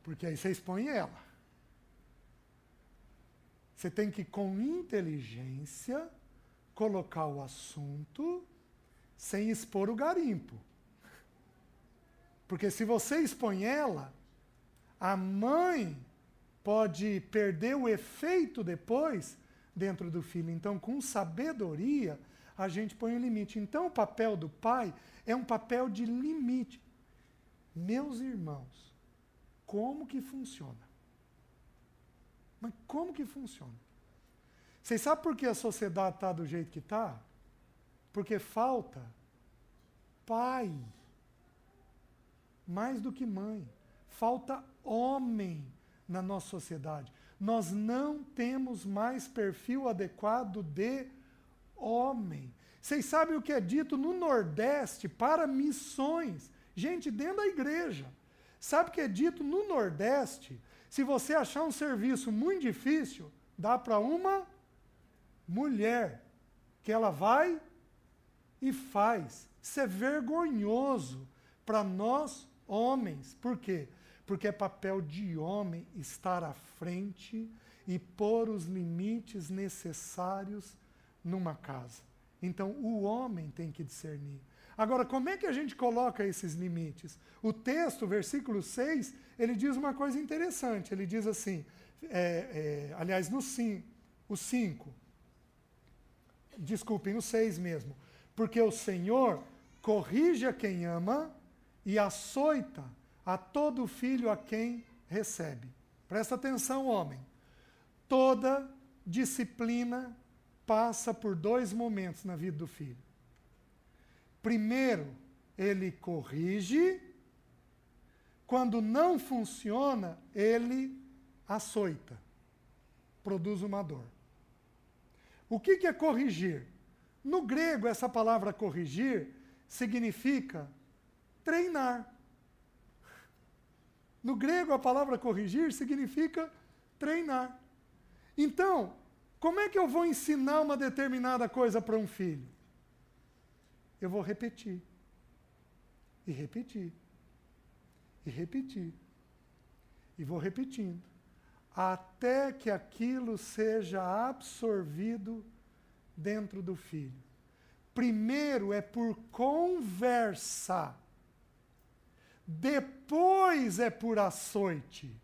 porque aí você expõe ela. Você tem que, com inteligência, colocar o assunto sem expor o garimpo. Porque se você expõe ela, a mãe pode perder o efeito depois dentro do filho. Então, com sabedoria, a gente põe um limite. Então, o papel do pai é um papel de limite. Meus irmãos, como que funciona? Mas como que funciona? Vocês sabem por que a sociedade está do jeito que está? Porque falta pai. Mais do que mãe. Falta homem na nossa sociedade. Nós não temos mais perfil adequado de homem. Vocês sabem o que é dito no Nordeste para missões? Gente, dentro da igreja. Sabe o que é dito no Nordeste? Se você achar um serviço muito difícil, dá para uma mulher, que ela vai e faz. Isso é vergonhoso para nós homens. Por quê? Porque é papel de homem estar à frente e pôr os limites necessários numa casa. Então, o homem tem que discernir. Agora, como é que a gente coloca esses limites? O texto, versículo 6, ele diz uma coisa interessante. Ele diz assim, aliás, no 5, desculpem, o 6 mesmo. Porque o Senhor corrige a quem ama e açoita a todo filho a quem recebe. Presta atenção, homem. Toda disciplina passa por 2 momentos na vida do filho. Primeiro, ele corrige. Quando não funciona, ele açoita. Produz uma dor. O que é corrigir? No grego, essa palavra corrigir significa treinar. No grego, a palavra corrigir significa treinar. Então, como é que eu vou ensinar uma determinada coisa para um filho? Eu vou repetir. E repetir. E repetir. E vou repetindo. Até que aquilo seja absorvido dentro do filho. Primeiro é por conversa. Depois é por açoite.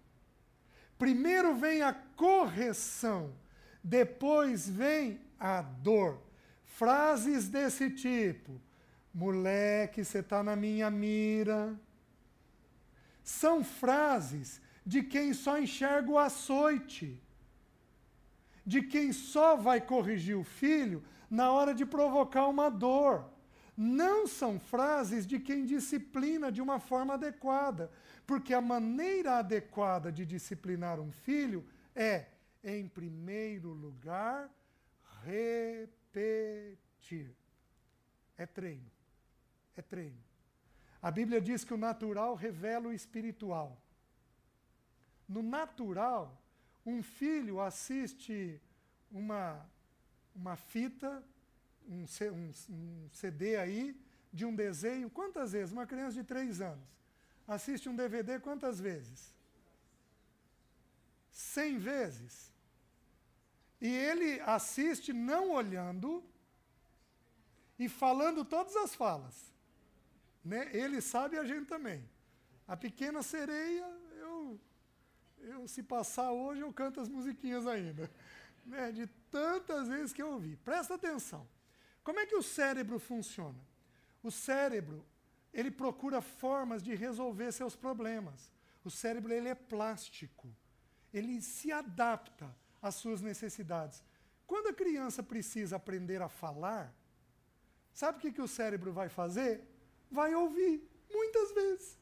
Primeiro vem a correção. Depois vem a dor. Frases desse tipo. Moleque, você está na minha mira. São frases de quem só enxerga o açoite. De quem só vai corrigir o filho na hora de provocar uma dor. Não são frases de quem disciplina de uma forma adequada. Porque a maneira adequada de disciplinar um filho é, em primeiro lugar, repetir. É treino. É treino. A Bíblia diz que o natural revela o espiritual. No natural, um filho assiste uma fita, um CD aí, de um desenho. Quantas vezes? Uma criança de 3 anos. Assiste um DVD quantas vezes? 100 vezes. E ele assiste não olhando e falando todas as falas. Né? Ele sabe e a gente também. A Pequena Sereia, eu se passar hoje, eu canto as musiquinhas ainda. Né? De tantas vezes que eu ouvi. Presta atenção. Como é que o cérebro funciona? O cérebro, ele procura formas de resolver seus problemas. O cérebro, ele é plástico. Ele se adapta às suas necessidades. Quando a criança precisa aprender a falar, sabe o que o cérebro vai fazer? Vai ouvir, muitas vezes.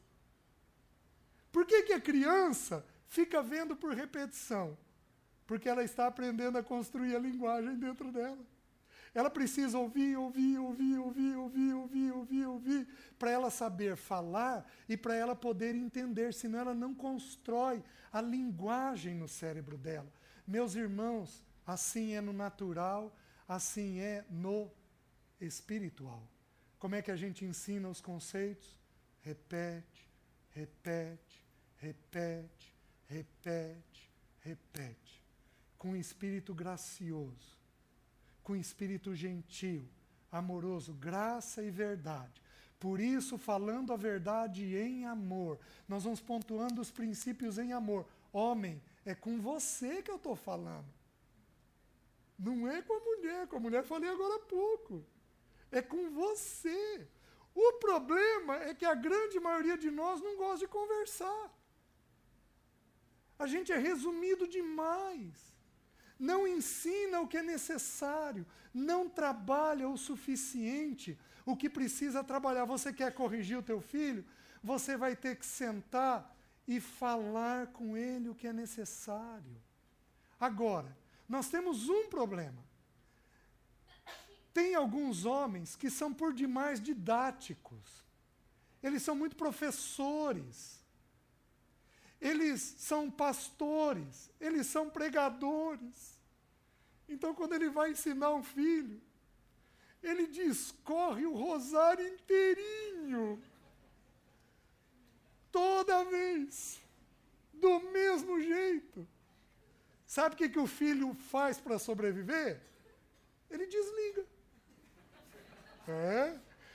Por que a criança fica vendo por repetição? Porque ela está aprendendo a construir a linguagem dentro dela. Ela precisa ouvir, para ela saber falar e para ela poder entender, senão ela não constrói a linguagem no cérebro dela. Meus irmãos, assim é no natural, assim é no espiritual. Como é que a gente ensina os conceitos? Repete, repete, repete, repete, repete. Com espírito gracioso, com espírito gentil, amoroso, graça e verdade. Por isso, falando a verdade em amor, nós vamos pontuando os princípios em amor. Homem, é com você que eu estou falando. Não é com a mulher falei agora há pouco. É com você. O problema é que a grande maioria de nós não gosta de conversar. A gente é resumido demais. Não ensina o que é necessário, não trabalha o suficiente, o que precisa trabalhar. Você quer corrigir o teu filho? Você vai ter que sentar e falar com ele o que é necessário. Agora, nós temos um problema. Tem alguns homens que são por demais didáticos. Eles são muito professores. Eles são pastores, eles são pregadores. Então, quando ele vai ensinar um filho, ele discorre o rosário inteirinho. Toda vez. Do mesmo jeito. Sabe o que o filho faz para sobreviver? Ele desliga.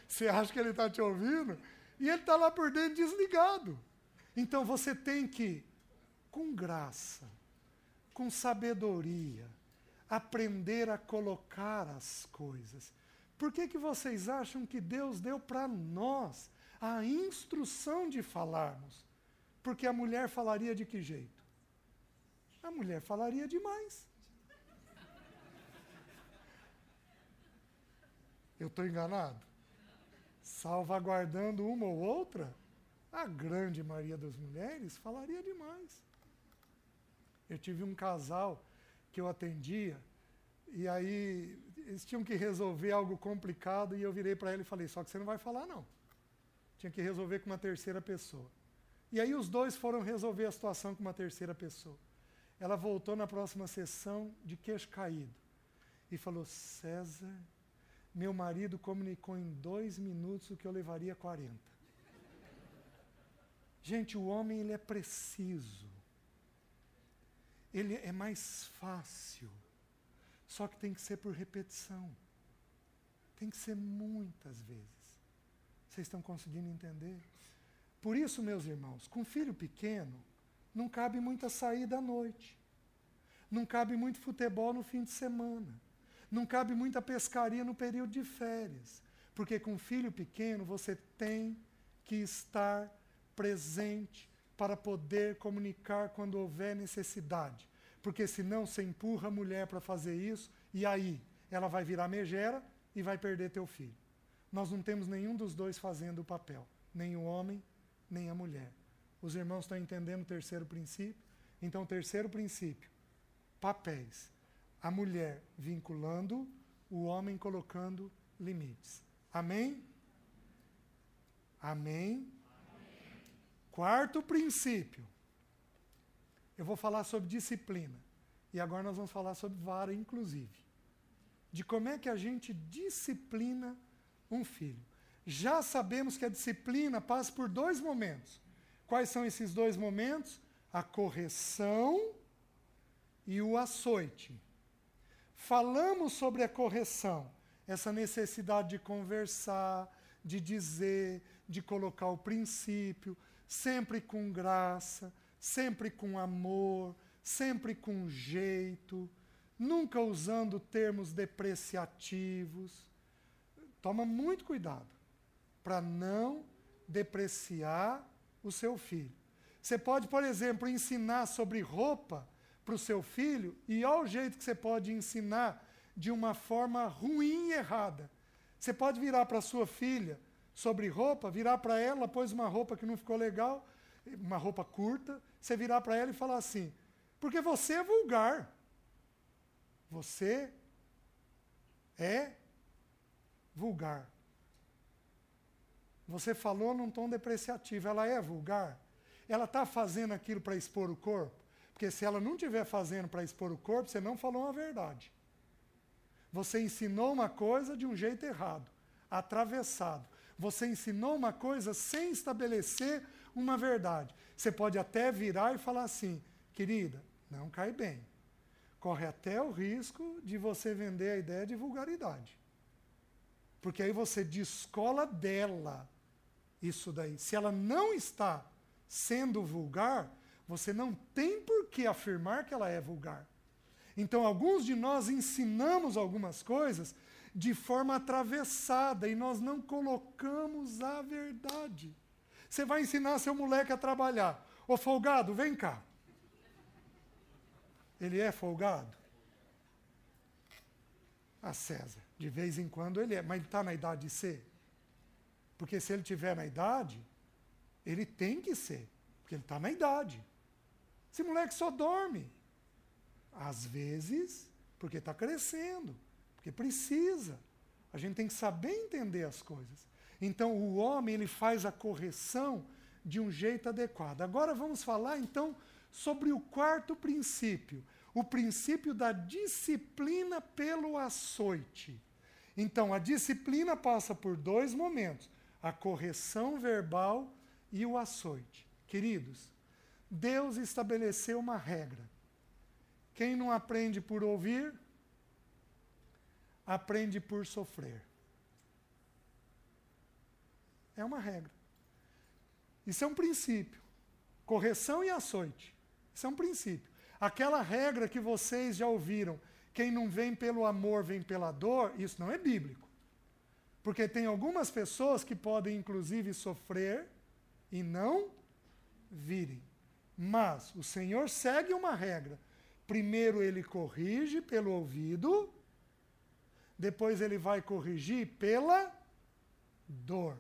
Você acha que ele está te ouvindo? E ele está lá por dentro desligado. Então você tem que, com graça, com sabedoria, aprender a colocar as coisas. Por que vocês acham que Deus deu para nós a instrução de falarmos? Porque a mulher falaria de que jeito? A mulher falaria demais. Eu estou enganado? Salvaguardando uma ou outra? A grande maioria das mulheres falaria demais. Eu tive um casal que eu atendia, e aí eles tinham que resolver algo complicado, e eu virei para ele e falei, só que você não vai falar não. Tinha que resolver com uma terceira pessoa. E aí os dois foram resolver a situação com uma terceira pessoa. Ela voltou na próxima sessão de queixo caído e falou, César, meu marido comunicou em 2 minutos o que eu levaria 40. Gente, o homem ele é preciso. Ele é mais fácil. Só que tem que ser por repetição. Tem que ser muitas vezes. Vocês estão conseguindo entender? Por isso, meus irmãos, com filho pequeno, não cabe muita saída à noite. Não cabe muito futebol no fim de semana. Não cabe muita pescaria no período de férias. Porque com filho pequeno, você tem que estar presente para poder comunicar quando houver necessidade. Porque senão você empurra a mulher para fazer isso e aí ela vai virar megera e vai perder teu filho. Nós não temos nenhum dos dois fazendo o papel, nem o homem, nem a mulher. Os irmãos estão entendendo o terceiro princípio? Então, o terceiro princípio, papéis. A mulher vinculando, o homem colocando limites. Amém? Amém? Quarto princípio. Eu vou falar sobre disciplina. E agora nós vamos falar sobre vara, inclusive. De como é que a gente disciplina um filho. Já sabemos que a disciplina passa por 2 momentos. Quais são esses 2 momentos? A correção e o açoite. Falamos sobre a correção, essa necessidade de conversar, de dizer, de colocar o princípio, sempre com graça, sempre com amor, sempre com jeito, nunca usando termos depreciativos. Toma muito cuidado para não depreciar o seu filho. Você pode, por exemplo, ensinar sobre roupa para o seu filho, e olha o jeito que você pode ensinar de uma forma ruim e errada. Você pode virar para sua filha sobre roupa, virar para ela, pôs uma roupa que não ficou legal, uma roupa curta, você virar para ela e falar assim, porque você é vulgar. Você é vulgar. Você falou num tom depreciativo, ela é vulgar. Ela está fazendo aquilo para expor o corpo? Porque se ela não estiver fazendo para expor o corpo, você não falou a verdade. Você ensinou uma coisa de um jeito errado, atravessado. Você ensinou uma coisa sem estabelecer uma verdade. Você pode até virar e falar assim, querida, não cai bem. Corre até o risco de você vender a ideia de vulgaridade. Porque aí você descola dela isso daí. Se ela não está sendo vulgar, você não tem por que afirmar que ela é vulgar. Então, alguns de nós ensinamos algumas coisas de forma atravessada e nós não colocamos a verdade. Você vai ensinar seu moleque a trabalhar. Ô folgado, vem cá. Ele é folgado? Ah, César, de vez em quando ele é, mas ele está na idade de ser? Porque se ele estiver na idade, ele tem que ser, porque ele está na idade. Esse moleque só dorme. Às vezes, porque está crescendo, porque precisa. A gente tem que saber entender as coisas. Então, o homem ele faz a correção de um jeito adequado. Agora vamos falar, então, sobre o quarto princípio. O princípio da disciplina pelo açoite. Então, a disciplina passa por dois momentos. A correção verbal e o açoite. Queridos, Deus estabeleceu uma regra. Quem não aprende por ouvir, aprende por sofrer. É uma regra. Isso é um princípio. Correção e açoite. Isso é um princípio. Aquela regra que vocês já ouviram, quem não vem pelo amor, vem pela dor, isso não é bíblico. Porque tem algumas pessoas que podem, inclusive, sofrer e não virem. Mas o Senhor segue uma regra. Primeiro ele corrige pelo ouvido, depois ele vai corrigir pela dor.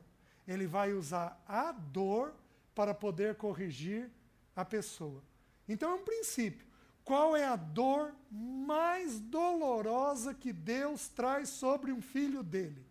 Ele vai usar a dor para poder corrigir a pessoa. Então é um princípio. Qual é a dor mais dolorosa que Deus traz sobre um filho dele?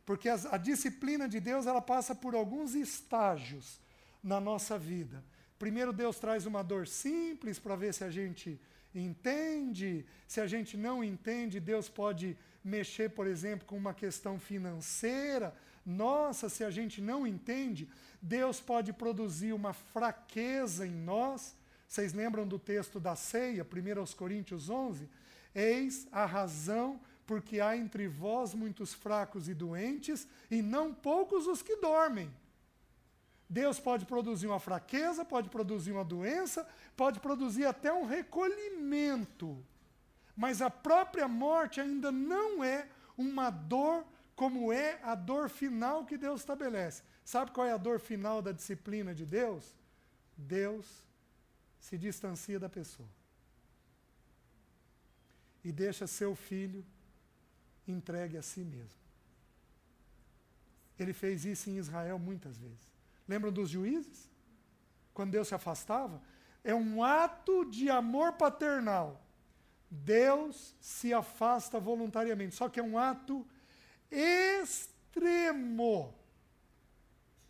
Porque a disciplina de Deus ela passa por alguns estágios na nossa vida. Primeiro Deus traz uma dor simples para ver se a gente entende. Se a gente não entende, Deus pode mexer, por exemplo, com uma questão financeira. Nossa, se a gente não entende, Deus pode produzir uma fraqueza em nós. Vocês lembram do texto da ceia, 1 Coríntios 11? Eis a razão porque há entre vós muitos fracos e doentes, e não poucos os que dormem. Deus pode produzir uma fraqueza, pode produzir uma doença, pode produzir até um recolhimento. Mas a própria morte ainda não é uma dor como é a dor final que Deus estabelece. Sabe qual é a dor final da disciplina de Deus? Deus se distancia da pessoa. E deixa seu filho entregue a si mesmo. Ele fez isso em Israel muitas vezes. Lembram dos juízes? Quando Deus se afastava? É um ato de amor paternal. Deus se afasta voluntariamente. Só que é um ato extremo.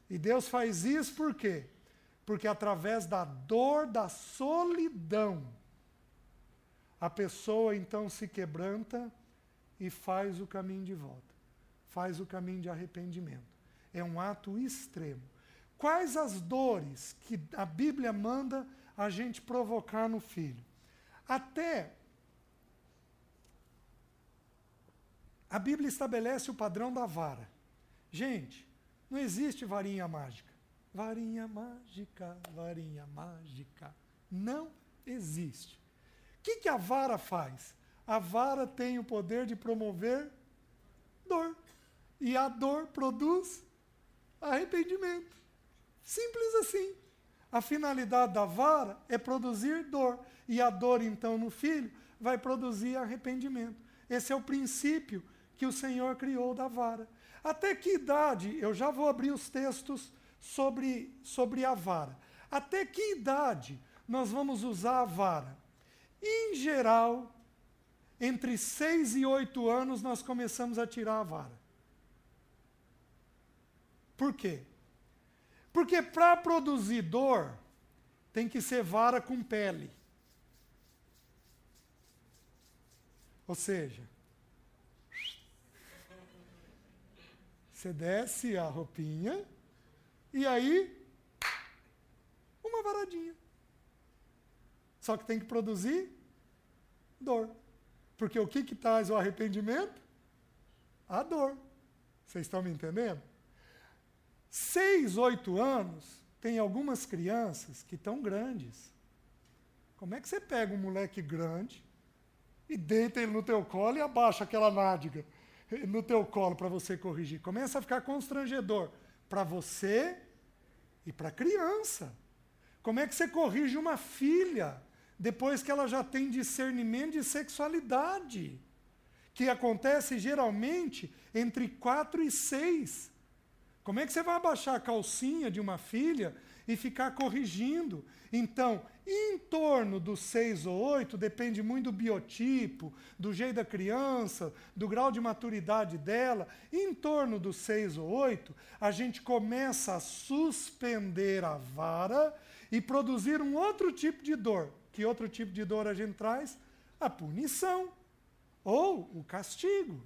E Deus faz isso por quê? Porque através da dor da solidão, a pessoa então se quebranta e faz o caminho de volta. Faz o caminho de arrependimento. É um ato extremo. Quais as dores que a Bíblia manda a gente provocar no filho? Até a Bíblia estabelece o padrão da vara. Gente, não existe varinha mágica. Varinha mágica, varinha mágica. Não existe. O que a vara faz? A vara tem o poder de promover dor. E a dor produz arrependimento. Simples assim. A finalidade da vara é produzir dor. E a dor, então, no filho, vai produzir arrependimento. Esse é o princípio que o Senhor criou da vara. Até que idade, eu já vou abrir os textos sobre a vara. Até que idade nós vamos usar a vara? Em geral, entre 6 e 8 anos nós começamos a tirar a vara. Por quê? Porque para produzir dor, tem que ser vara com pele. Ou seja, você desce a roupinha e aí uma varadinha. Só que tem que produzir dor. Porque o que traz o arrependimento? A dor. Vocês estão me entendendo? 6, 8 anos, tem algumas crianças que estão grandes. Como é que você pega um moleque grande e deita ele no teu colo e abaixa aquela nádega no teu colo para você corrigir? Começa a ficar constrangedor para você e para a criança. Como é que você corrige uma filha depois que ela já tem discernimento de sexualidade? Que acontece geralmente entre 4 e 6. Como é que você vai abaixar a calcinha de uma filha e ficar corrigindo? Então, em torno dos 6 ou 8, depende muito do biotipo, do jeito da criança, do grau de maturidade dela. Em torno dos 6 ou 8, a gente começa a suspender a vara e produzir um outro tipo de dor. Que outro tipo de dor a gente traz? A punição ou o castigo.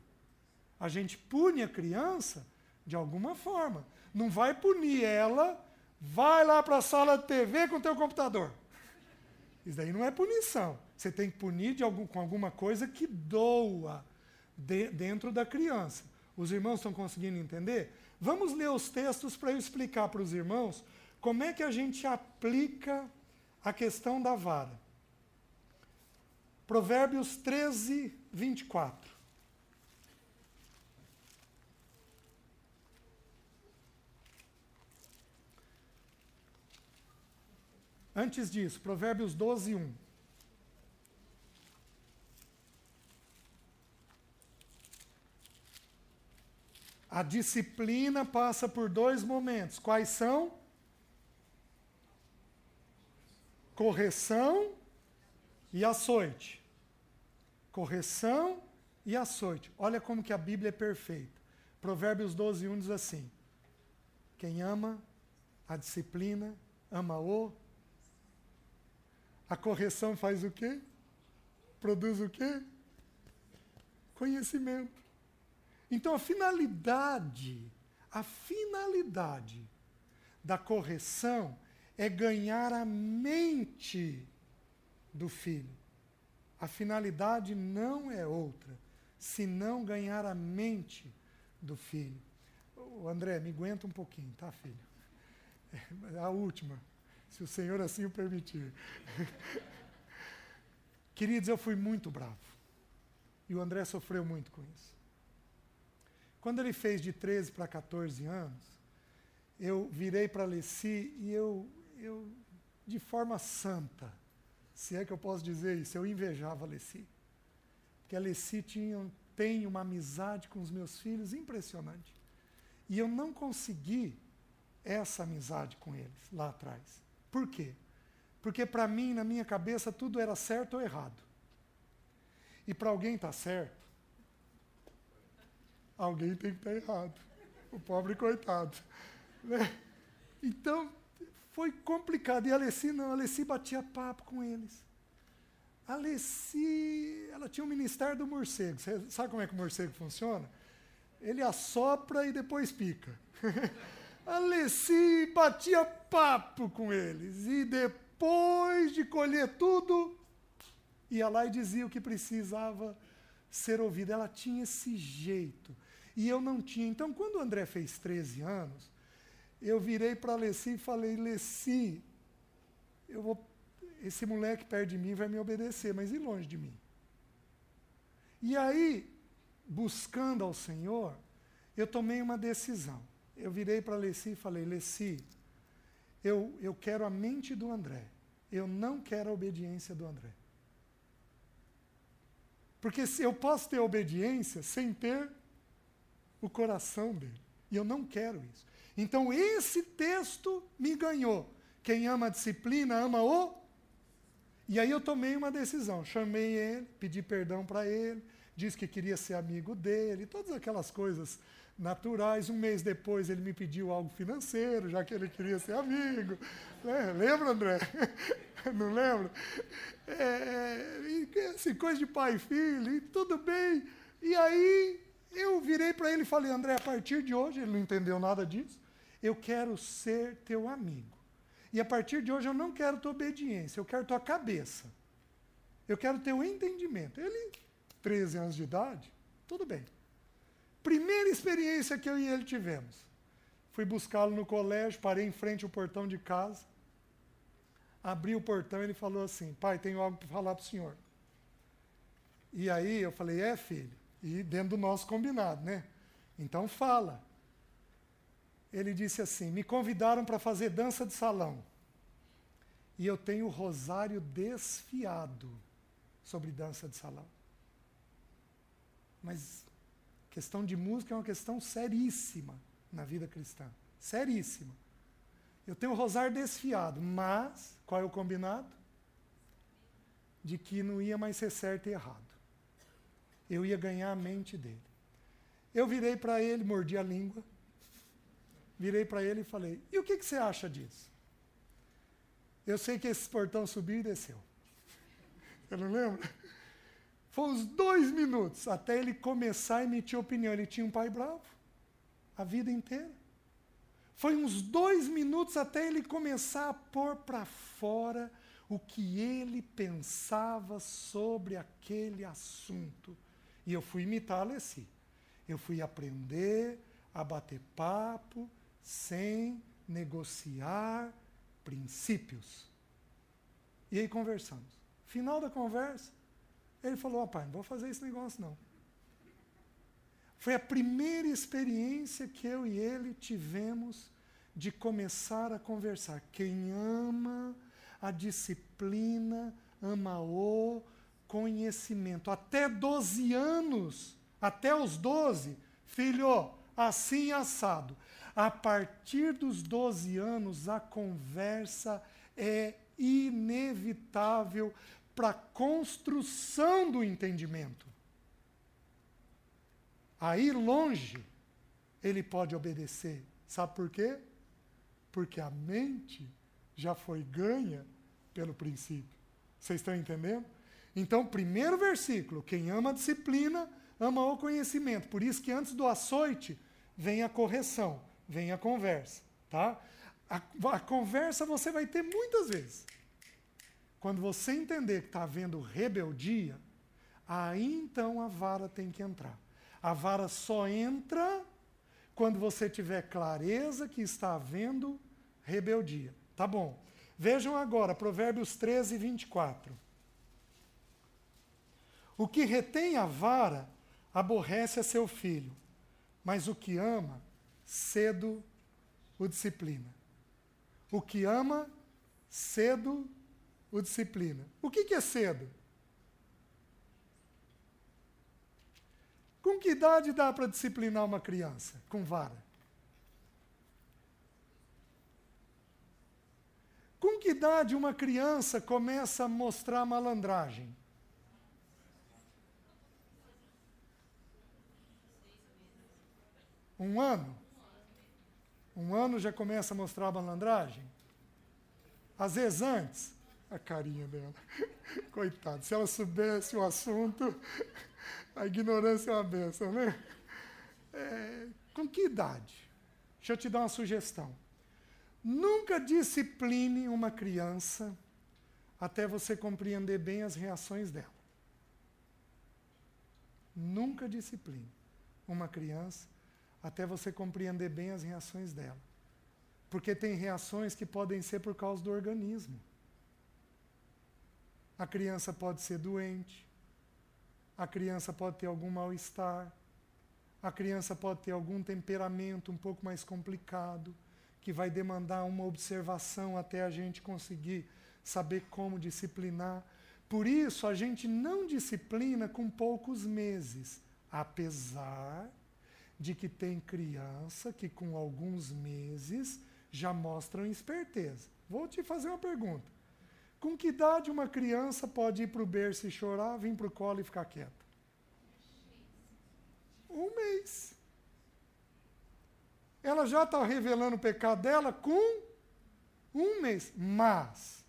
A gente pune a criança de alguma forma. Não vai punir ela, vai lá para a sala de TV com o teu computador. Isso daí não é punição. Você tem que punir com alguma coisa que doa dentro da criança. Os irmãos estão conseguindo entender? Vamos ler os textos para eu explicar para os irmãos como é que a gente aplica a questão da vara. Provérbios 13, 24. Antes disso, Provérbios 12, 1. A disciplina passa por 2 momentos. Quais são? Correção e açoite. Correção e açoite. Olha como que a Bíblia é perfeita. Provérbios 12, 1 diz assim: quem ama a disciplina, ama o. A correção faz o quê? Produz o quê? Conhecimento. Então a finalidade da correção é ganhar a mente do filho. A finalidade não é outra, senão ganhar a mente do filho. Ô, André, me aguenta um pouquinho, tá, filho? A última, se o Senhor assim o permitir. Queridos, eu fui muito bravo. E o André sofreu muito com isso. Quando ele fez de 13 para 14 anos, eu virei para a Leci e eu, de forma santa, se é que eu posso dizer isso, eu invejava a Leci. Porque a Leci tem uma amizade com os meus filhos impressionante. E eu não consegui essa amizade com eles lá atrás. Por quê? Porque para mim, na minha cabeça, tudo era certo ou errado. E para alguém estar certo, alguém tem que estar errado. O pobre coitado. Né? Então, foi complicado. E a Alessi não, a Alessi batia papo com eles. A Alessi, ela tinha um ministério do morcego. Você sabe como é que o morcego funciona? Ele assopra e depois pica. A Alessi batia papo com eles. E depois de colher tudo, ia lá e dizia o que precisava ser ouvido. Ela tinha esse jeito. E eu não tinha. Então, quando o André fez 13 anos, eu virei para a Alessi e falei: Alessi, esse moleque perto de mim vai me obedecer, mas ir longe de mim. E aí, buscando ao Senhor, eu tomei uma decisão. Eu virei para a Leci e falei, Leci, eu quero a mente do André. Eu não quero a obediência do André. Porque eu posso ter obediência sem ter o coração dele. E eu não quero isso. Então esse texto me ganhou. Quem ama a disciplina, ama o... E aí eu tomei uma decisão. Chamei ele, pedi perdão para ele, disse que queria ser amigo dele, todas aquelas coisas naturais. Um mês depois ele me pediu algo financeiro, já que ele queria ser amigo. Lembra, André? Não lembra? Assim, coisa de pai e filho, e tudo bem. E aí eu virei para ele e falei, André, a partir de hoje, ele não entendeu nada disso, eu quero ser teu amigo. E a partir de hoje eu não quero tua obediência, eu quero tua cabeça. Eu quero teu entendimento. Ele, 13 anos de idade, tudo bem. Primeira experiência que eu e ele tivemos. Fui buscá-lo no colégio, parei em frente ao portão de casa, abri o portão e ele falou assim, pai, tenho algo para falar para o senhor. E aí eu falei, filho, e dentro do nosso combinado, né? Então fala. Ele disse assim, me convidaram para fazer dança de salão. E eu tenho o rosário desfiado sobre dança de salão. Mas questão de música é uma questão seríssima na vida cristã. Seríssima. Eu tenho o rosário desfiado, mas qual é o combinado? De que não ia mais ser certo e errado. Eu ia ganhar a mente dele. Eu virei para ele, mordi a língua, virei para ele e falei, e o que você acha disso? Eu sei que esse portão subiu e desceu. Você não lembra? Foi uns 2 minutos até ele começar a emitir opinião. Ele tinha um pai bravo a vida inteira. Foi uns 2 minutos até ele começar a pôr para fora o que ele pensava sobre aquele assunto. E eu fui imitar a Leci. Eu fui aprender a bater papo sem negociar princípios. E aí conversamos. Final da conversa, ele falou, pai, não vou fazer esse negócio não. Foi a primeira experiência que eu e ele tivemos de começar a conversar. Quem ama a disciplina, ama o conhecimento. Até 12 anos, até os 12, filho, assim assado. A partir dos 12 anos, a conversa é inevitável para a construção do entendimento. Aí longe, ele pode obedecer. Sabe por quê? Porque a mente já foi ganha pelo princípio. Vocês estão entendendo? Então, primeiro versículo, quem ama a disciplina, ama o conhecimento. Por isso que antes do açoite, vem a correção, vem a conversa. Tá? A conversa você vai ter muitas vezes. Quando você entender que está havendo rebeldia, aí então a vara tem que entrar. A vara só entra quando você tiver clareza que está havendo rebeldia. Tá bom. Vejam agora, Provérbios 13, 24. O que retém a vara aborrece a seu filho, mas o que ama, cedo o disciplina. O que ama, cedo o disciplina. O que é cedo? Com que idade dá para disciplinar uma criança? Com vara. Com que idade uma criança começa a mostrar malandragem? Um ano? Um ano já começa a mostrar malandragem? Às vezes antes. A carinha dela. Coitado, se ela soubesse o assunto, a ignorância é uma benção, né? Com que idade? Deixa eu te dar uma sugestão. Nunca discipline uma criança até você compreender bem as reações dela. Nunca discipline uma criança até você compreender bem as reações dela. Porque tem reações que podem ser por causa do organismo. A criança pode ser doente, a criança pode ter algum mal-estar, A criança pode ter algum temperamento um pouco mais complicado, que vai demandar uma observação até a gente conseguir saber como disciplinar. Por isso, a gente não disciplina com poucos meses, apesar de que tem criança que com alguns meses já mostram esperteza. Vou te fazer uma pergunta. Com que idade uma criança pode ir para o berço e chorar, vir para o colo e ficar quieta? 1 mês. Ela já está revelando o pecado dela com 1 mês. Mas,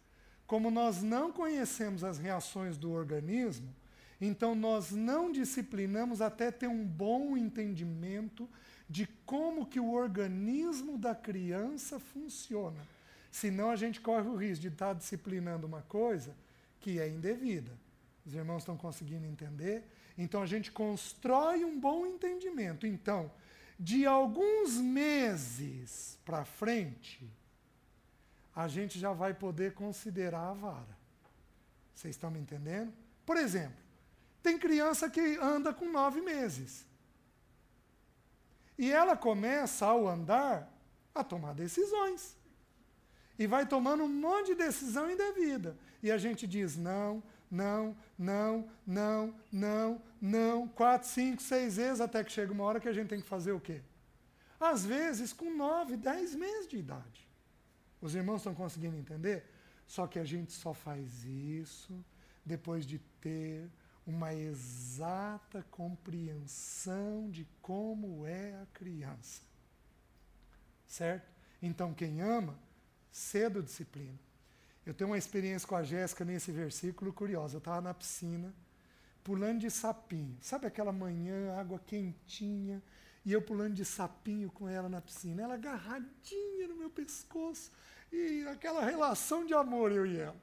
como nós não conhecemos as reações do organismo, então nós não disciplinamos até ter um bom entendimento de como que o organismo da criança funciona. Senão a gente corre o risco de estar disciplinando uma coisa que é indevida. Os irmãos estão conseguindo entender? Então a gente constrói um bom entendimento. Então, de alguns meses para frente, a gente já vai poder considerar a vara. Vocês estão me entendendo? Por exemplo, tem criança que anda com 9 meses. E ela começa, ao andar, a tomar decisões. E vai tomando um monte de decisão indevida. E a gente diz não, não, não, não, não, não, 4, 5, 6 vezes, até que chega uma hora que a gente tem que fazer o quê? Às vezes com 9, 10 meses de idade. Os irmãos estão conseguindo entender? Só que a gente só faz isso depois de ter uma exata compreensão de como é a criança. Certo? Então, quem ama, cedo disciplina. Eu tenho uma experiência com a Jéssica nesse versículo curiosa. Eu estava na piscina, pulando de sapinho. Sabe aquela manhã, água quentinha, e eu pulando de sapinho com ela na piscina. Ela agarradinha no meu pescoço, e aquela relação de amor, eu e ela.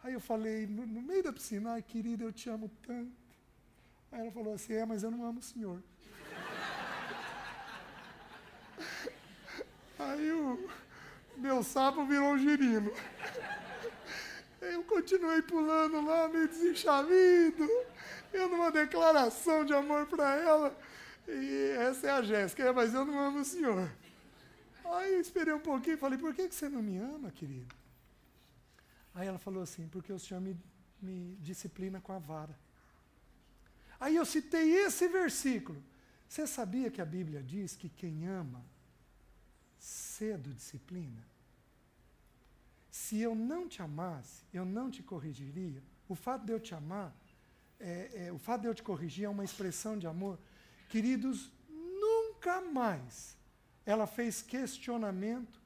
Aí eu falei, no meio da piscina, ai, querida, eu te amo tanto. Aí ela falou assim, mas eu não amo o senhor. Aí o meu sapo virou um girino. Eu continuei pulando lá, meio desenchavido. Eu numa declaração de amor para ela. E essa é a Jéssica, mas eu não amo o senhor. Aí eu esperei um pouquinho e falei, por que você não me ama, querido? Aí ela falou assim, porque o senhor me disciplina com a vara. Aí eu citei esse versículo. Você sabia que a Bíblia diz que quem ama, cedo disciplina? Se eu não te amasse, eu não te corrigiria. O fato de eu te amar, o fato de eu te corrigir é uma expressão de amor. Queridos, nunca mais ela fez questionamento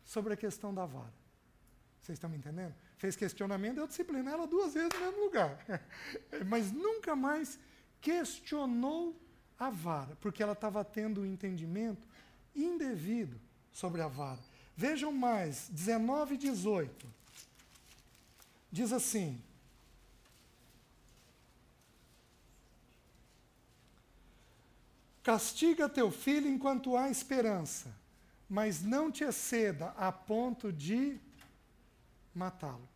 sobre a questão da vara. Vocês estão me entendendo? Fez questionamento, eu disciplinei ela 2 vezes no mesmo lugar. Mas nunca mais questionou a vara, porque ela estava tendo um entendimento indevido sobre a vara. Vejam mais, 19 e 18. Diz assim: castiga teu filho enquanto há esperança, mas não te exceda a ponto de matá-lo.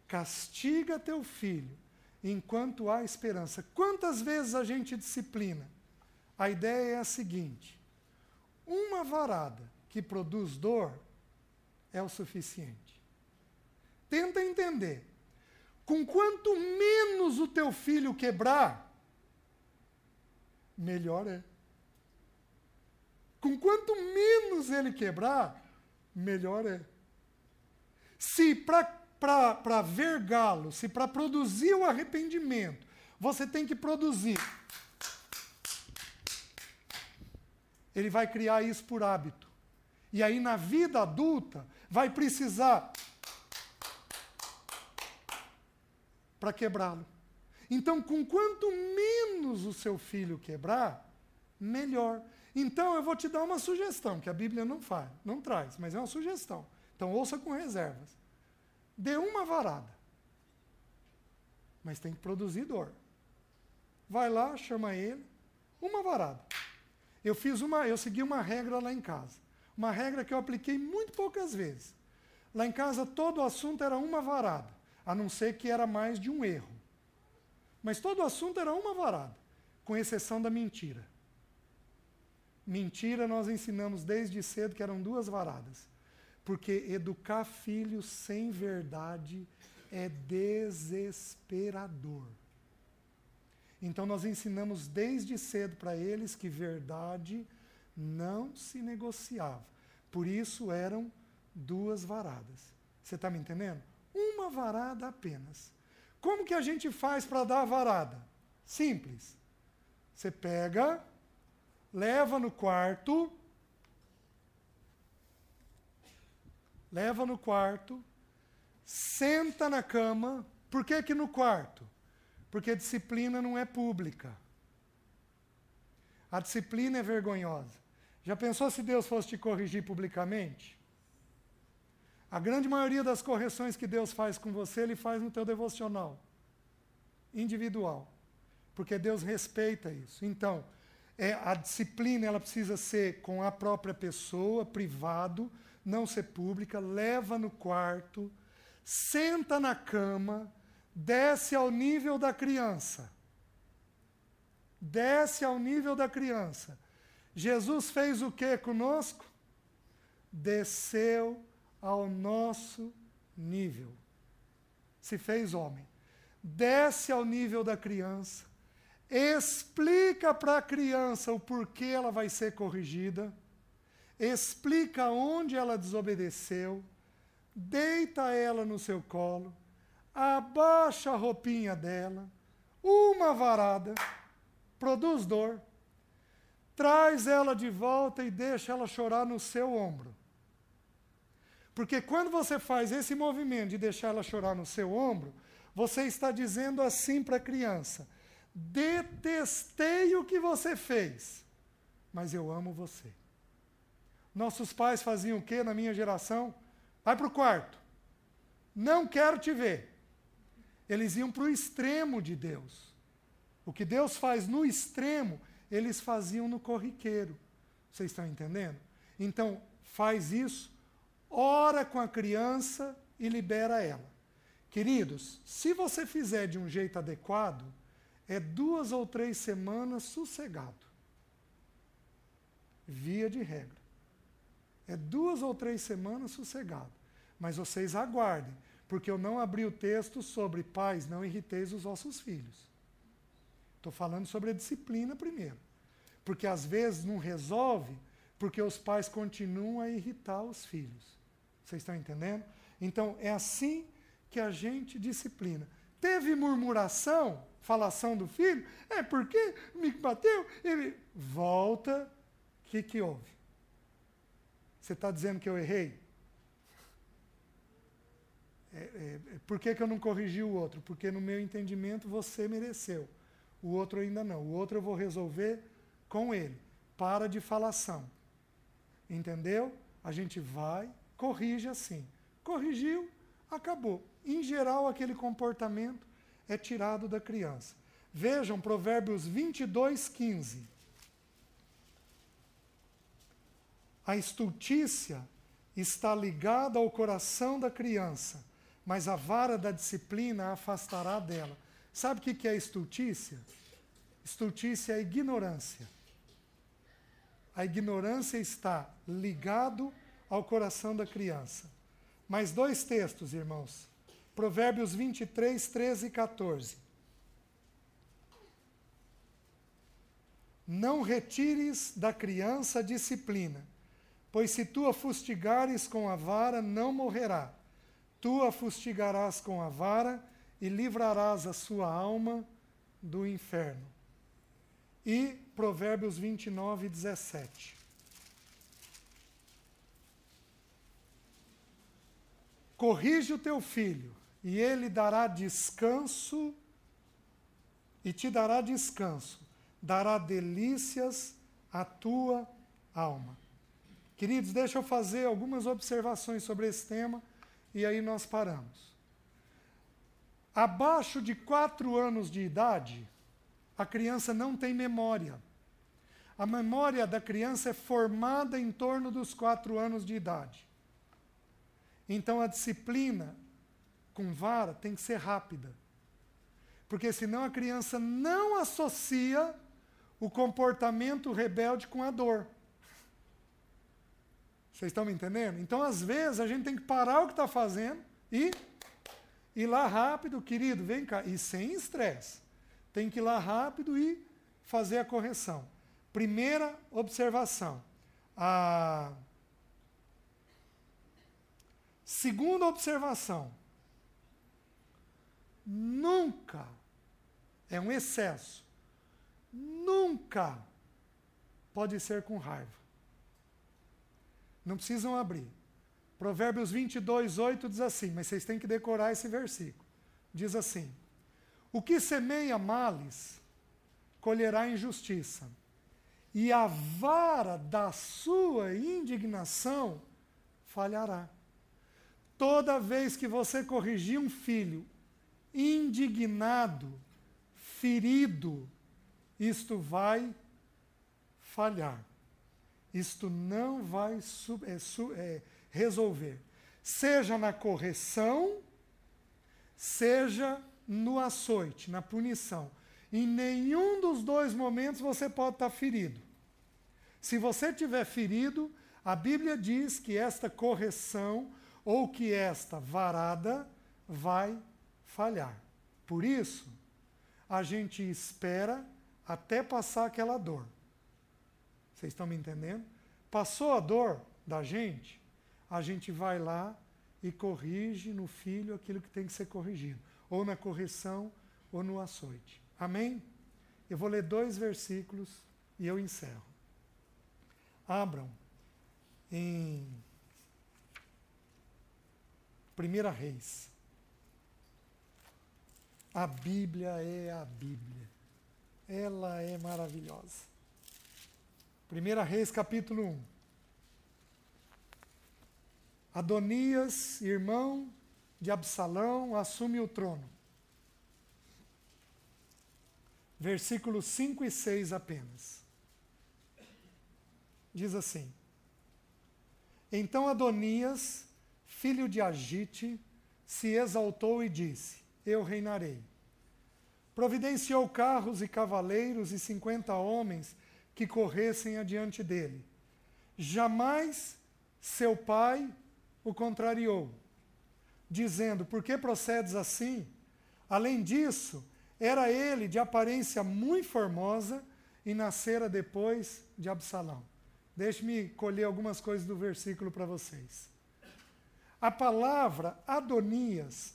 Castiga teu filho enquanto há esperança. Quantas vezes a gente disciplina? A ideia é a seguinte: uma varada que produz dor é o suficiente. Tenta entender. Com quanto menos o teu filho quebrar, melhor é. Com quanto menos ele quebrar, melhor é. Se para vergá-lo, se para produzir o arrependimento, você tem que produzir, ele vai criar isso por hábito. E aí na vida adulta vai precisar para quebrá-lo. Então, com quanto menos o seu filho quebrar, melhor. Então, eu vou te dar uma sugestão, que a Bíblia não traz, mas é uma sugestão. Então, ouça com reservas. Dê uma varada. Mas tem que produzir dor. Vai lá, chama ele, uma varada. Eu segui uma regra lá em casa. Uma regra que eu apliquei muito poucas vezes. Lá em casa, todo o assunto era uma varada, a não ser que era mais de um erro. Mas todo o assunto era uma varada, com exceção da mentira. Mentira, nós ensinamos desde cedo que eram 2 varadas. Porque educar filhos sem verdade é desesperador. Então nós ensinamos desde cedo para eles que verdade não se negociava. Por isso eram 2 varadas. Você está me entendendo? 1 varada apenas. Como que a gente faz para dar a varada? Simples. Você pega, leva no quarto, senta na cama. Por que que no quarto? Porque a disciplina não é pública. A disciplina é vergonhosa. Já pensou se Deus fosse te corrigir publicamente? A grande maioria das correções que Deus faz com você, Ele faz no teu devocional, individual. Porque Deus respeita isso. Então, a disciplina ela precisa ser com a própria pessoa, privado, não ser pública. Leva no quarto, senta na cama, desce ao nível da criança. Desce ao nível da criança. Jesus fez o que conosco? Desceu ao nosso nível. Se fez homem. Desce ao nível da criança. Explica para a criança o porquê ela vai ser corrigida. Explica onde ela desobedeceu. Deita ela no seu colo. Abaixa a roupinha dela. 1 varada. Produz dor. Traz ela de volta e deixa ela chorar no seu ombro. Porque quando você faz esse movimento de deixar ela chorar no seu ombro, você está dizendo assim para a criança: detestei o que você fez, mas eu amo você. Nossos pais faziam o quê na minha geração? Vai para o quarto. Não quero te ver. Eles iam para o extremo de Deus. O que Deus faz no extremo, eles faziam no corriqueiro. Vocês estão entendendo? Então, faz isso, ora com a criança e libera ela. Queridos, se você fizer de um jeito adequado, é 2 ou 3 semanas sossegado. Via de regra. É 2 ou 3 semanas sossegado. Mas vocês aguardem, porque eu não abri o texto sobre pais, não irriteis os vossos filhos. Estou falando sobre a disciplina primeiro. Porque às vezes não resolve, porque os pais continuam a irritar os filhos. Vocês estão entendendo? Então, é assim que a gente disciplina. Teve murmuração, falação do filho? É porque me bateu? Ele volta. O que houve? Você está dizendo que eu errei? Por que eu não corrigi o outro? Porque no meu entendimento você mereceu. O outro ainda não. O outro eu vou resolver com ele. Para de falação. Entendeu? A gente vai, corrige assim. Corrigiu, acabou. Em geral, aquele comportamento é tirado da criança. Vejam Provérbios 22, 15. A estultícia está ligada ao coração da criança, mas a vara da disciplina a afastará dela. Sabe o que é estultícia? Estultícia é ignorância. A ignorância está ligado ao coração da criança. Mais 2 textos, irmãos. Provérbios 23, 13 e 14. Não retires da criança a disciplina, pois se tu a fustigares com a vara, não morrerá. Tu a fustigarás com a vara e livrarás a sua alma do inferno. E Provérbios 29, 17. Corrige o teu filho, e ele dará descanso, e te dará descanso, dará delícias à tua alma. Queridos, deixa eu fazer algumas observações sobre esse tema, e aí nós paramos. Abaixo de 4 anos de idade, a criança não tem memória. A memória da criança é formada em torno dos 4 anos de idade. Então a disciplina com vara tem que ser rápida. Porque senão a criança não associa o comportamento rebelde com a dor. Vocês estão me entendendo? Então, às vezes, a gente tem que parar o que está fazendo e ir lá rápido, querido, vem cá. E sem estresse. Tem que ir lá rápido e fazer a correção. Primeira observação. A segunda observação. Nunca, é um excesso, nunca pode ser com raiva. Não precisam abrir. Provérbios 22:8 diz assim, mas vocês têm que decorar esse versículo. Diz assim, o que semeia males, colherá injustiça, e a vara da sua indignação falhará. Toda vez que você corrigir um filho indignado, ferido, isto vai falhar. Isto não vai resolver. Seja na correção, seja no açoite, na punição. Em nenhum dos dois momentos você pode estar ferido. Se você estiver ferido, a Bíblia diz que esta correção ou que esta varada vai falhar. Por isso, a gente espera até passar aquela dor. Vocês estão me entendendo? Passou a dor da gente, a gente vai lá e corrige no filho aquilo que tem que ser corrigido. Ou na correção, ou no açoite. Amém? Eu vou ler 2 versículos e eu encerro. Abram em 1 Reis. A Bíblia é a Bíblia. Ela é maravilhosa. 1 Reis, capítulo 1. Adonias, irmão de Absalão, assume o trono. Versículos 5 e 6 apenas. Diz assim: Então Adonias, filho de Agite, se exaltou e disse: Eu reinarei. Providenciou carros e cavaleiros e 50 homens que corressem adiante dele. Jamais seu pai o contrariou, dizendo: Por que procedes assim? Além disso, era ele de aparência muito formosa e nascera depois de Absalão. Deixe-me colher algumas coisas do versículo para vocês. A palavra Adonias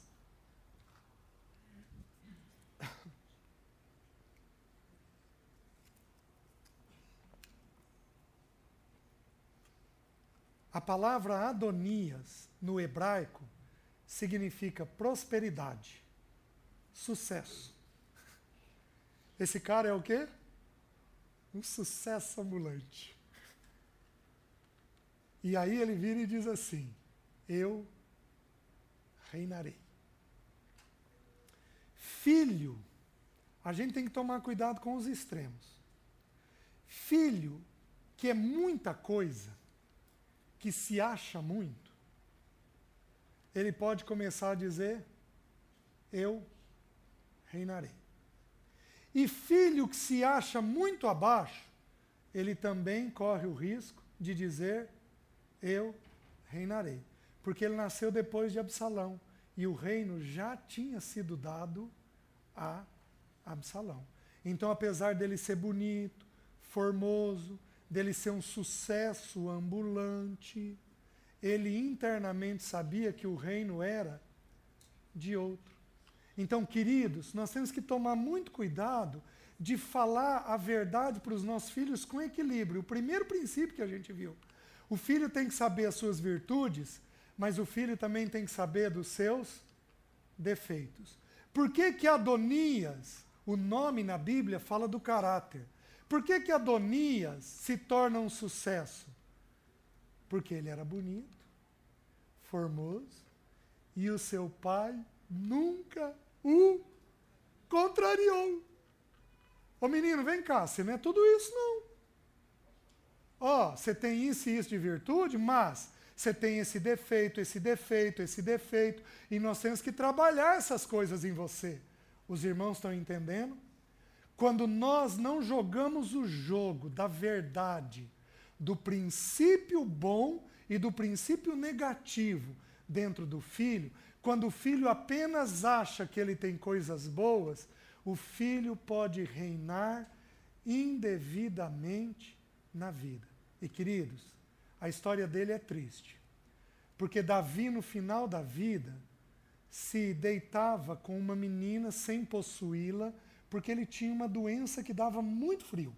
a palavra Adonias no hebraico significa prosperidade, sucesso. Esse cara é o quê? Um sucesso ambulante. E aí ele vira e diz assim: Eu reinarei. Filho, a gente tem que tomar cuidado com os extremos. Filho, que é muita coisa, que se acha muito, ele pode começar a dizer: Eu reinarei. E filho que se acha muito abaixo, ele também corre o risco de dizer: Eu reinarei. Porque ele nasceu depois de Absalão. E o reino já tinha sido dado a Absalão. Então, apesar dele ser bonito, formoso, dele ser um sucesso ambulante, ele internamente sabia que o reino era de outro. Então, queridos, nós temos que tomar muito cuidado de falar a verdade para os nossos filhos com equilíbrio. O primeiro princípio que a gente viu. O filho tem que saber as suas virtudes, mas o filho também tem que saber dos seus defeitos. Por que que Adonias, o nome na Bíblia, fala do caráter? Por que que Adonias se torna um sucesso? Porque ele era bonito, formoso, e o seu pai nunca o contrariou. Ô menino, vem cá, você não é tudo isso não. Ó, você tem isso e isso de virtude, mas você tem esse defeito, esse defeito, esse defeito, e nós temos que trabalhar essas coisas em você. Os irmãos estão entendendo? Quando nós não jogamos o jogo da verdade, do princípio bom e do princípio negativo dentro do filho, quando o filho apenas acha que ele tem coisas boas, o filho pode reinar indevidamente na vida. E queridos, a história dele é triste, porque Davi, no final da vida, se deitava com uma menina sem possuí-la, porque ele tinha uma doença que dava muito frio.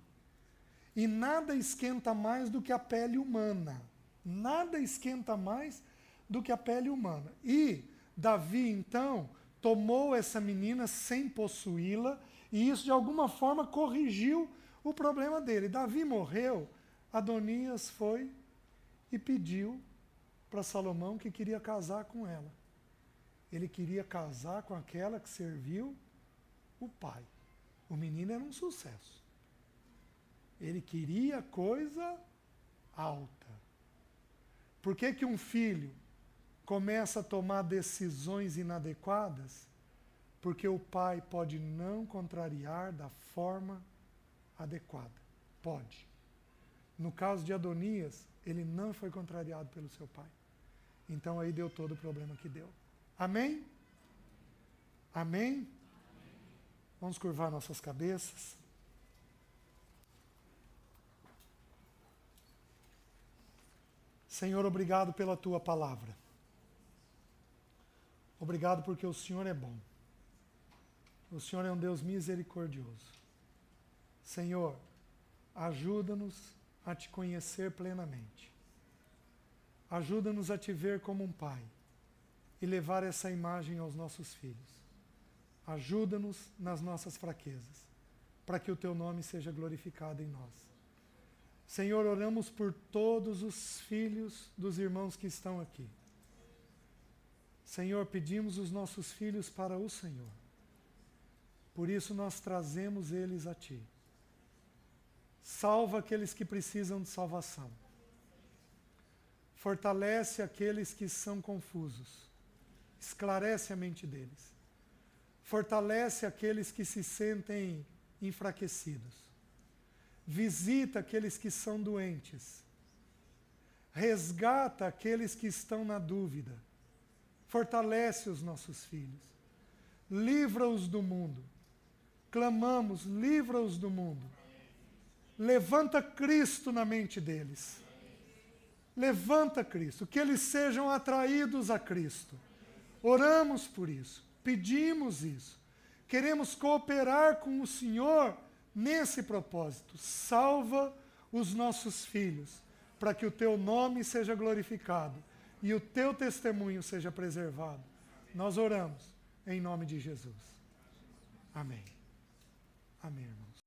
E nada esquenta mais do que a pele humana. Nada esquenta mais do que a pele humana. E Davi, então, tomou essa menina sem possuí-la, e isso de alguma forma corrigiu o problema dele. Davi morreu, Adonias foi e pediu para Salomão que queria casar com ela. Ele queria casar com aquela que serviu o pai. O menino era um sucesso. Ele queria coisa alta. Por que que um filho começa a tomar decisões inadequadas? Porque o pai pode não contrariar da forma adequada. Pode. No caso de Adonias, ele não foi contrariado pelo seu pai. Então aí deu todo o problema que deu. Amém? Amém? Vamos curvar nossas cabeças. Senhor, obrigado pela tua palavra. Obrigado porque o Senhor é bom. O Senhor é um Deus misericordioso. Senhor, ajuda-nos a te conhecer plenamente. Ajuda-nos a te ver como um pai e levar essa imagem aos nossos filhos. Ajuda-nos nas nossas fraquezas, para que o teu nome seja glorificado em nós. Senhor, oramos por todos os filhos dos irmãos que estão aqui. Senhor, pedimos os nossos filhos para o Senhor. Por isso nós trazemos eles a Ti. Salva aqueles que precisam de salvação. Fortalece aqueles que são confusos. Esclarece a mente deles. Fortalece aqueles que se sentem enfraquecidos. Visita aqueles que são doentes. Resgata aqueles que estão na dúvida. Fortalece os nossos filhos. Livra-os do mundo. Clamamos, livra-os do mundo. Levanta Cristo na mente deles. Levanta Cristo, que eles sejam atraídos a Cristo. Oramos por isso, pedimos isso. Queremos cooperar com o Senhor nesse propósito. Salva os nossos filhos, para que o teu nome seja glorificado e o teu testemunho seja preservado. Nós oramos em nome de Jesus. Amém. Amém, irmãos.